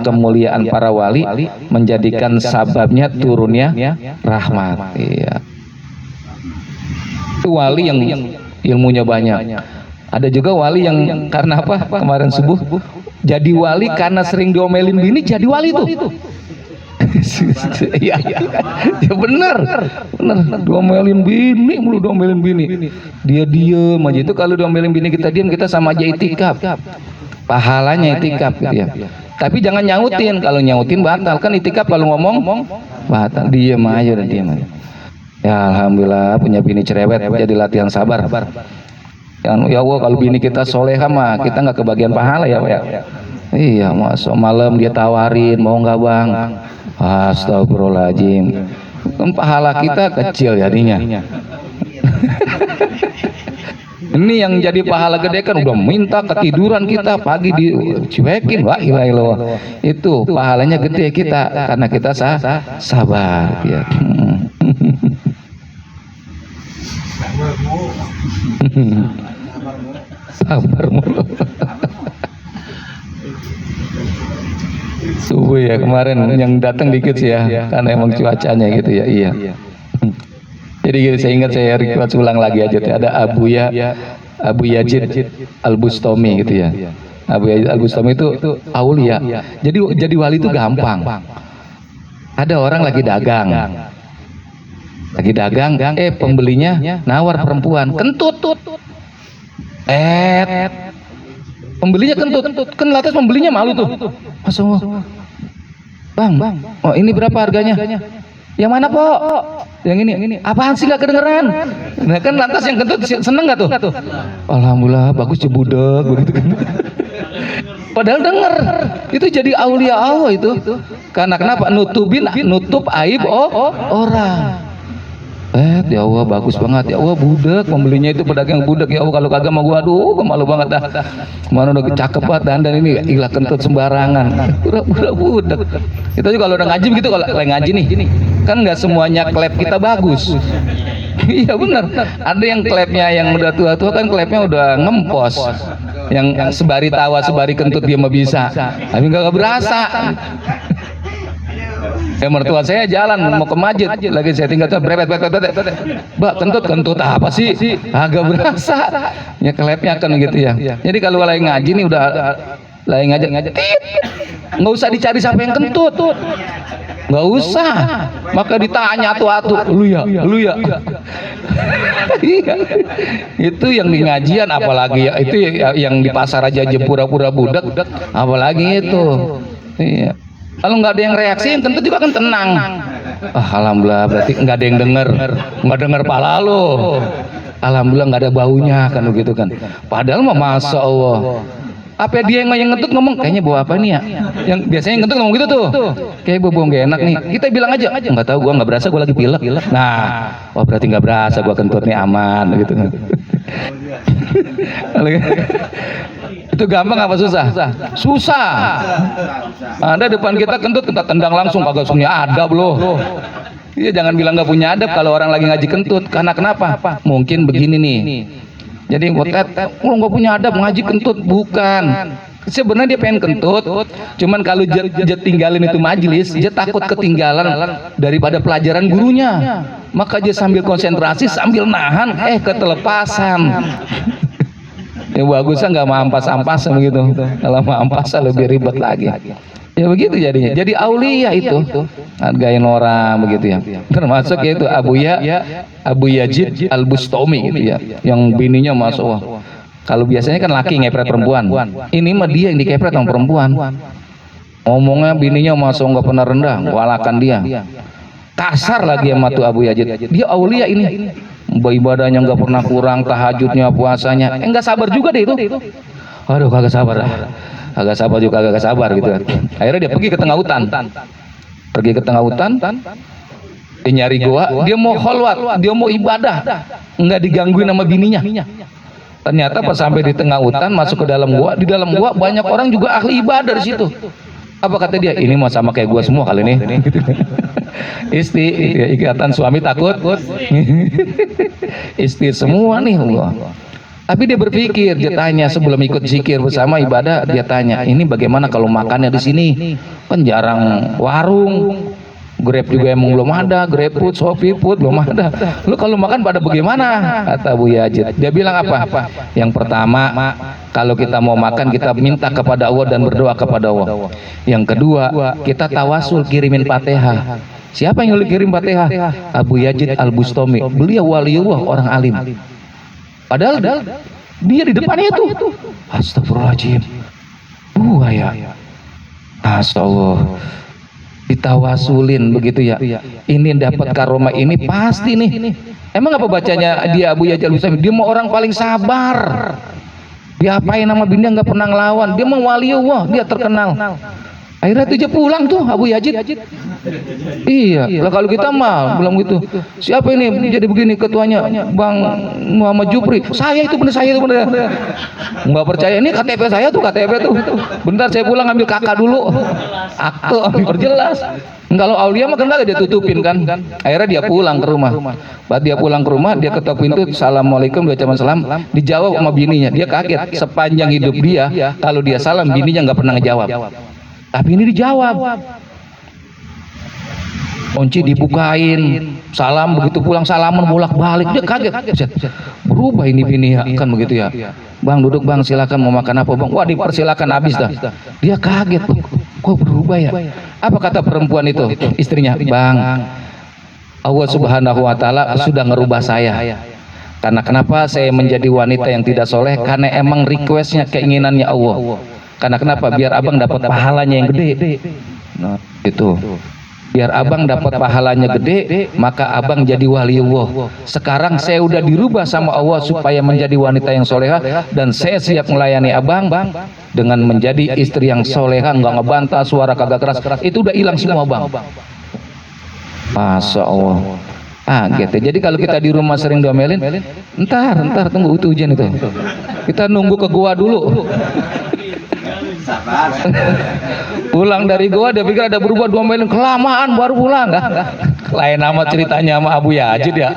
kemuliaan para wali menjadikan sababnya turunnya rahmat. Iya. Itu wali yang ilmunya banyak. Ada juga wali yang karena apa? Kemarin subuh jadi wali karena sering diomelin bini, jadi wali tuh. Ya bener, diomelin bini mulu, diomelin bini. Dia diem aja. Itu kalau diomelin bini kita diem, kita sama aja itikaf. Pahalanya itikaf gitu ya. Tapi jangan nyautin, kalau nyautin batal. Kan itikaf kalau ngomong batal. Diem aja dan diem aja. Ya alhamdulillah punya bini cerewet, jadi latihan sabar. Ya Allah, kalau bini kita soleha mah kita nggak kebagian pahala ya. Iya, masuk malam dia tawarin, mau nggak bang? Astagfirullahaladzim, kan pahala kita kecil jadinya. Ini yang jadi pahala gede kan udah minta ketiduran kita pagi dicuekin, wah ilah ilah. Itu pahalanya gede kita karena kita sabar ya. Sabar mulu. Subuh ya kemarin yang datang dikit sih ya, karena emang cuacanya gitu ya. Iya. Jadi gitu, saya ingat saya request ulang lagi aja tuh. Ada Abu Yazid Al-Bustami gitu ya. Abu Yazid Al-Bustami itu aulia. Jadi wali itu gampang. Ada orang lagi dagang. Pembelinya nawar perempuan, kentut. Pembelinya kentut. Kan lantas pembelinya malu tuh. Masya Allah. Bang, oh ini berapa harganya? Yang mana Pok? Yang ini. Apaan sih gak kedengeran? Nah kan lantas yang kentut seneng gak tuh? Alhamdulillah bagus cebudek begitu kan. Padahal denger itu jadi aulia Allah itu. Karena kenapa? Nutup aib orang. Ya Allah bagus banget ya Allah, budak pembelinya itu pedagang budak ya Allah, kalau kagak mau gua aduh malu banget dah. Mana udah cakep banget dan ini ilah kentut sembarangan. Pura-pura budak. Kita juga kalau udah ngaji gitu, kalau lagi ngaji nih kan nggak semuanya klep kita bagus. Iya benar. Ada yang klepnya yang udah tua-tua kan klepnya udah ngempos. Yang sebari tawa sebari kentut dia mah bisa. Tapi nggak berasa. Mertua saya jalan mau ke masjid, lagi saya tinggal tuh brebet. Mbak kentut apa sih? Agak berasa. Ya klepnya kan gitu ya. Jadi kalau lagi ngaji nih udah lagi ngaji, nggak usah dicari siapa yang kentut. Nggak usah. Maka ditanya atu-atu, lu ya. Iya. Itu yang di ngajian apalagi ya, itu yang di pasar aja pura-pura budak, apalagi itu. Iya. Kalau nggak ada yang reaksi, yang kentut juga kan tenang. Alhamdulillah berarti nggak ada yang nggak dengar pala lo. Alhamdulillah nggak ada baunya kan begitu kan. Padahal mah masya Allah. Apa dia yang ngentut ngomong kayaknya bau apa nih ya? Yang biasanya yang ngentut ngomong gitu tuh. Kayak bau gak enak nih. Kita bilang aja, nggak tahu gua nggak berasa, gua lagi pilek. Nah, wah berarti nggak berasa gua kentut nih aman gitu kan. Itu gampang apa susah? Susah. Ada depan kita kentut kita tendang langsung, kagak punya adab loh. Iya jangan bilang nggak punya adab kalau orang lagi ngaji kentut. Karena kenapa? Mungkin begini nih. Jadi buat nggak punya adab ngaji kentut, bukan. Sebenarnya dia pengen kentut, cuman kalau dia tinggalin itu majelis, dia takut ketinggalan daripada pelajaran gurunya. Maka dia sambil konsentrasi, sambil nahan, ketelepasan. Ya bagusnya nggak mampas-ampas begitu. Kalau mampas lebih ribet lagi. Ya begitu jadinya. Jadi aulia itu hargain orang begitu ya. Termasuk yaitu Abu Yazid Al-Bustami gitu ya. Yang bininya masuk. Kalau biasanya kan laki ngepret perempuan. Ini mah dia yang dikepret sama perempuan. Ngomongnya bininya masuk nggak pernah rendah, walakan dia. Kasar lagi sama tuh Abu Yazid. Dia aulia ini. Ibadahnya nggak pernah kurang, tahajudnya, puasanya, nggak sabar juga deh itu. Aduh kagak sabar juga kagak sabar gitu kan. Akhirnya dia pergi ke tengah hutan. Dia nyari gua, dia mau kholwat, dia mau ibadah, nggak digangguin sama bininya. Ternyata pas sampai di tengah hutan masuk ke dalam gua, di dalam gua banyak orang juga ahli ibadah di situ. Apa kata dia? Ini mau sama kayak gua semua kali ini. Ikatan suami takut istri semua nih Allah. Tapi dia berpikir, dia tanya sebelum ikut zikir bersama ibadah, dia tanya ini bagaimana kalau makannya di sini, kan jarang warung, Grab juga emang belum ada, GrabFood, ShopeeFood belum ada. Lu kalau makan pada bagaimana? Kata Abu Yazid. Dia bilang apa? Yang pertama, kalau kita mau makan kita minta kepada Allah dan berdoa kepada Allah. Yang kedua, kita tawasul kirimin Fatihah. Siapa yang kirim Fatihah? Abu Yazid Al-Bustami. Beliau waliullah, orang alim. Padahal dia di depannya itu. Astagfirullahaladzim. Ya. Astagfirullah. Ditawasulin begitu ya. Ini dapat karomah ini pasti nih. Emang apa bacanya dia Abu Yazid Al-Bustami? Dia mau orang paling sabar. Dia apain nama bininya nggak pernah ngelawan. Dia mau waliullah, dia terkenal. Akhirnya dia pulang tuh Abu Yazid. Iya, lah kalau kita mah belum gitu. Siapa ini jadi begini ketuanya? Bang Muhammad Jupri. Saya itu bener. Nggak percaya, ini KTP saya tuh KTP tuh. Bentar saya pulang ambil kakak dulu. Akte ambil perjelas. Kalau aulia mah kan dia tutupin kan. Akhirnya dia pulang ke rumah. Pas dia pulang ke rumah, dia ketok pintu, assalamualaikum, dia ucapan salam, dijawab sama bininya. Dia kaget. Sepanjang hidup dia, kalau dia salam bininya nggak pernah ngejawab. Tapi ini dijawab. Kunci dibukain, salam, begitu pulang salaman bolak-balik, dia kaget. Berubah ini bini ya, kan begitu ya. Bang duduk bang, silakan mau makan apa bang? Wah dipersilakan habis dah. Dia kaget, kok berubah ya? Apa kata perempuan itu, istrinya? Bang, Allah Subhanahu Wa Taala sudah ngerubah saya. Karena kenapa saya menjadi wanita yang tidak soleh? Karena emang requestnya, keinginannya Allah. Karena kenapa? Biar abang dapat pahalanya yang gede. Nah itu. Biar abang dapat pahalanya gede, maka abang jadi waliullah. Sekarang saya udah dirubah sama Allah supaya menjadi wanita yang soleha, dan saya siap melayani abang dengan menjadi istri yang soleha, nggak ngebantah, suara kagak keras. Itu udah hilang semua bang. Masya Allah. Gitu. Jadi kalau kita di rumah sering domelin, ntar tunggu itu ujian itu. Kita nunggu ke gua dulu. Sabar. Pulang dari gua dia pikir ada berubah, domelin kelamaan baru pulang. Lain nama ceritanya sama Abu Yazid ya.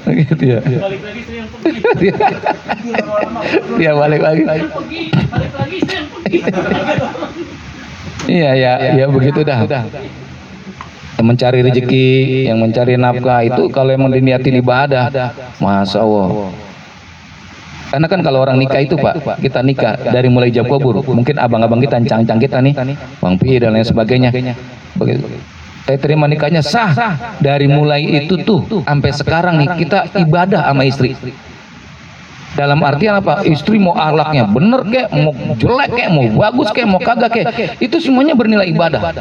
Gitu ya. Balik lagi saya yang pergi. Dia balik lagi. Balik lagi saya yang pergi. Iya begitu dah. Yang mencari rezeki, yang mencari nafkah itu kalau emang diniatin ibadah, Masya Allah. Karena kan kalau orang nikah itu Pak, kita nikah dari mulai jam kubur, mungkin abang-abang kita, cang-cang kita nih, Bang Pi dan lain sebagainya. Begitu. Saya terima nikahnya sah. Dari mulai itu tuh sampai sekarang nih kita ibadah sama istri. Dalam artian apa? Istri mau akhlaknya bener kek, mau jelek kek, mau bagus kek, mau kagak kek, itu semuanya bernilai ibadah.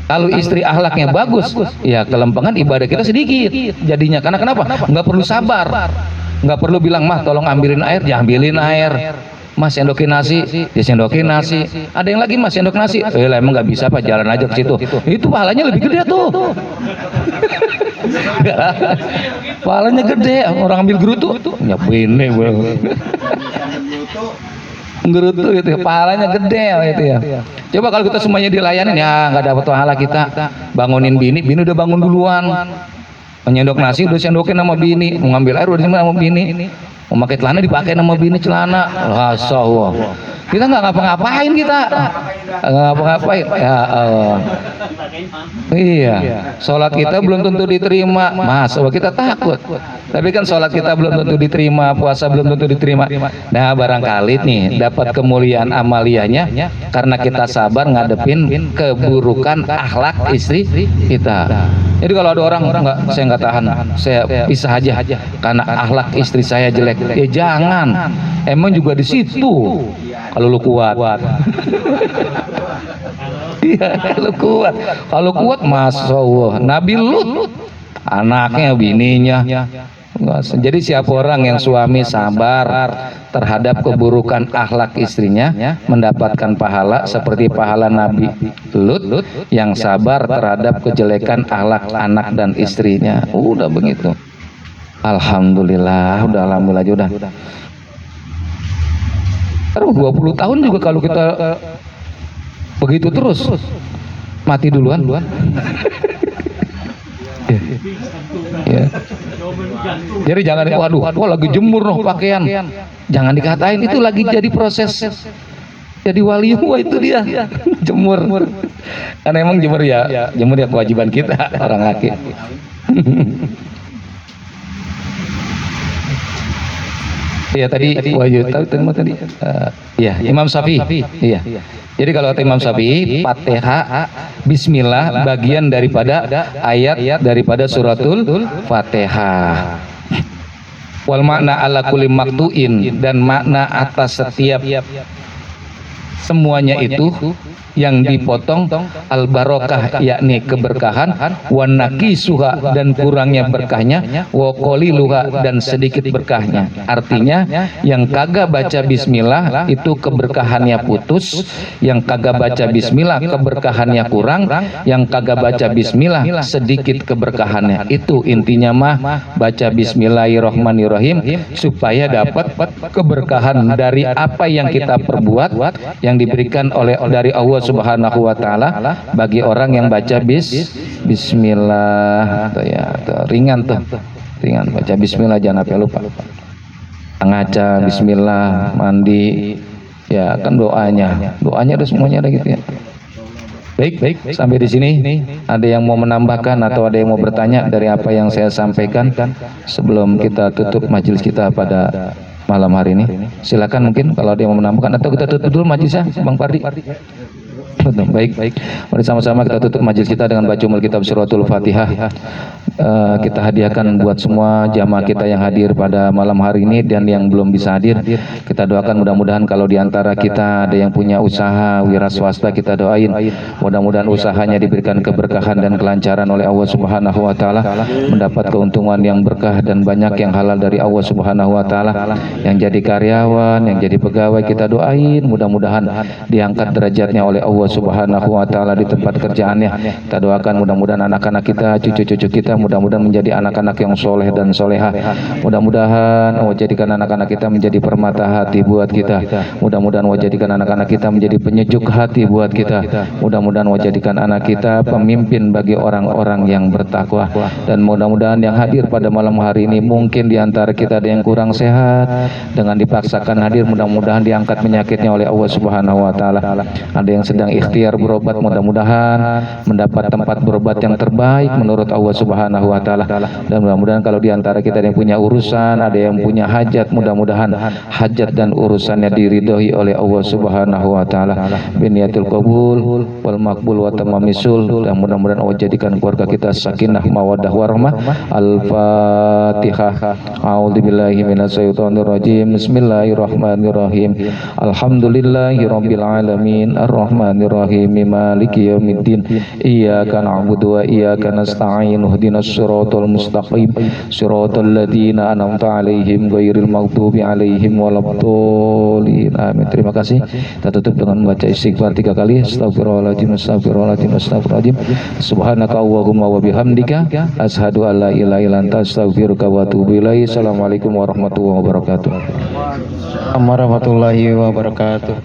Kalau istri akhlaknya bagus, ya kelempangan ibadah kita sedikit jadinya. Karena kenapa? Nggak perlu sabar. Nggak perlu bilang, mah tolong ambilin air, ya ambilin air. Mas sendokin nasi, ya sendokin nasi. Ada yang lagi mas sendok nasi, lah emang nggak bisa Pak, jalan aja ke situ. Itu pahalanya lebih gede tuh. Pahalanya gede, orang ambil gerutu, nyapuin nih bang. Gerutu gitu ya, pahalanya gede gitu ya. Coba kalau kita semuanya dilayanin ya nggak dapat pahala kita. Bangunin bini udah bangun duluan. Menyendok nasi udah sendokin sama bini, mau ngambil air udah sama bini, mau pakai celana dipakai sama bini celana. Masya Allah. Kita nggak ngapa-ngapain kita, nggak ngapa-ngapain. Ya Allah. Iya. Sholat kita belum tentu diterima, Mas. Kita takut. Tapi kan sholat kita belum tentu diterima, puasa belum tentu diterima. Nah barangkali nih dapat kemuliaan amaliyahnya karena kita sabar ngadepin keburukan akhlak istri kita. Jadi kalau ada orang enggak, saya nggak tahan, saya pisah aja karena akhlak istri saya jelek. Ya jangan, emang juga di situ. Kalau lu kuat, iya kalau kuat, Masya Allah. Nabi Lut, anaknya, bininya. Jadi siapa orang yang suami sabar terhadap keburukan akhlak istrinya mendapatkan pahala seperti pahala Nabi Lut yang sabar terhadap kejelekan akhlak anak dan istrinya. Udah begitu. Alhamdulillah, alhamdulillah udah. 20 tahun juga kalau kita begitu terus mati duluan. Ya. Jadi jangan, waduh, lagi jemur noh pakaian, jangan dikatain itu lagi jadi proses jadi wali. Wah itu dia jemur, karena emang jemur ya kewajiban kita orang laki. Iya tadi wajib tahu tadi. Iya Imam Syafi'i. Iya. Jadi kalau kata Imam Syafi'i, Fatihah Bismillah bagian daripada ayat daripada suratul Fatihah. Wal makna ala kulli maktuin, dan makna atas setiap semuanya itu yang dipotong al barokah yakni keberkahan, wan nakisuha dan kurangnya berkahnya, wa qaliluha dan sedikit berkahnya. Artinya yang kagak baca bismillah itu keberkahannya putus, yang kagak baca bismillah keberkahannya kurang, yang kagak baca bismillah sedikit keberkahannya. Itu intinya mah baca bismillahirrahmanirrahim supaya dapat keberkahan dari apa yang kita perbuat yang diberikan oleh dari Allah Subhanahu wa taala bagi orang yang baca bismillah. Tuh ya, tuh, ringan baca bismillah, jangan sampai lupa. Ngaca bismillah, mandi ya kan doanya ada semuanya ada gitu ya. Baik, sampai di sini. Ada yang mau menambahkan atau ada yang mau bertanya dari apa yang saya sampaikan sebelum kita tutup majelis kita pada malam hari ini? Silakan mungkin kalau ada yang mau menambahkan atau kita tutup dulu majelisnya, Bang Pardi. Baik, mari sama-sama kita tutup majelis kita dengan baca umul kitab suratul Fatihah. Kita hadiahkan buat semua jamaah kita yang hadir pada malam hari ini dan yang belum bisa hadir. Kita doakan mudah-mudahan kalau di antara kita ada yang punya usaha wira swasta, kita doain mudah-mudahan usahanya diberikan keberkahan dan kelancaran oleh Allah Subhanahu wa taala, mendapat keuntungan yang berkah dan banyak yang halal dari Allah Subhanahu wa taala. Yang jadi karyawan, yang jadi pegawai, kita doain mudah-mudahan diangkat derajatnya oleh Allah Subhanahu wa taala di tempat kerjaannya. Kita doakan mudah-mudahan anak-anak kita, cucu-cucu kita mudah-mudahan menjadi anak-anak yang soleh dan soleha. Mudah-mudahan Allah jadikan anak-anak kita menjadi permata hati buat kita. Mudah-mudahan Allah jadikan anak-anak kita menjadi penyejuk hati buat kita. Mudah-mudahan Allah jadikan anak kita pemimpin bagi orang-orang yang bertakwa. Dan mudah-mudahan yang hadir pada malam hari ini, mungkin di antara kita ada yang kurang sehat, dengan dipaksakan hadir mudah-mudahan diangkat penyakitnya oleh Allah Subhanahu wa taala. Ada yang sedang ikhtiar berobat, mudah-mudahan mendapat tempat berobat yang terbaik menurut Allah Subhanahu wa taala. Dan mudah-mudahan kalau di antara kita ada yang punya urusan, ada yang punya hajat, mudah-mudahan hajat dan urusannya diridhoi oleh Allah Subhanahu wa taala. Biniyatul qabul wal maqbul wa tamamisul. Dan mudah-mudahan Allah jadikan keluarga kita sakinah mawaddah warahmah. Al-Fatihah. A'udzubillahi minasyaitonir rajim. Bismillahirrahmanirrahim. Alhamdulillahirabbil alamin. Ar-Rahmanir-Rahim. Maliki yaumiddin. Iyyaka na'budu wa iyyaka nasta'in. Ihdinas siratal mustaqim. Siratal ladzina an'amta 'alaihim ghairil maghdubi 'alaihim waladdallin. Amin. Terima kasih. Kita tutup dengan membaca istighfar 3 kali. Astagfirullahaladzim, astagfirullahaladzim, astagfirullahaladzim. Subhanaka Allahumma wa bihamdika asyhadu an la ilaha illa anta astaghfiruka wa atubu ilaik. Assalamualaikum warahmatullahi wabarakatuh. Warahmatullahi wabarakatuh.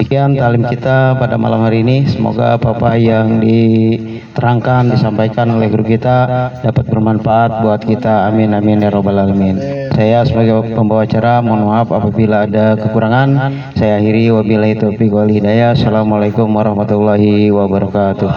Demikian talim kita pada malam hari ini. Semoga apa-apa yang diterangkan, disampaikan oleh guru kita dapat bermanfaat buat kita. Amin amin ya robbal alamin. Saya sebagai pembawa acara mohon maaf apabila ada kekurangan. Saya akhiri wabillahi taufiq wal hidayah. Assalamualaikum warahmatullahi wabarakatuh.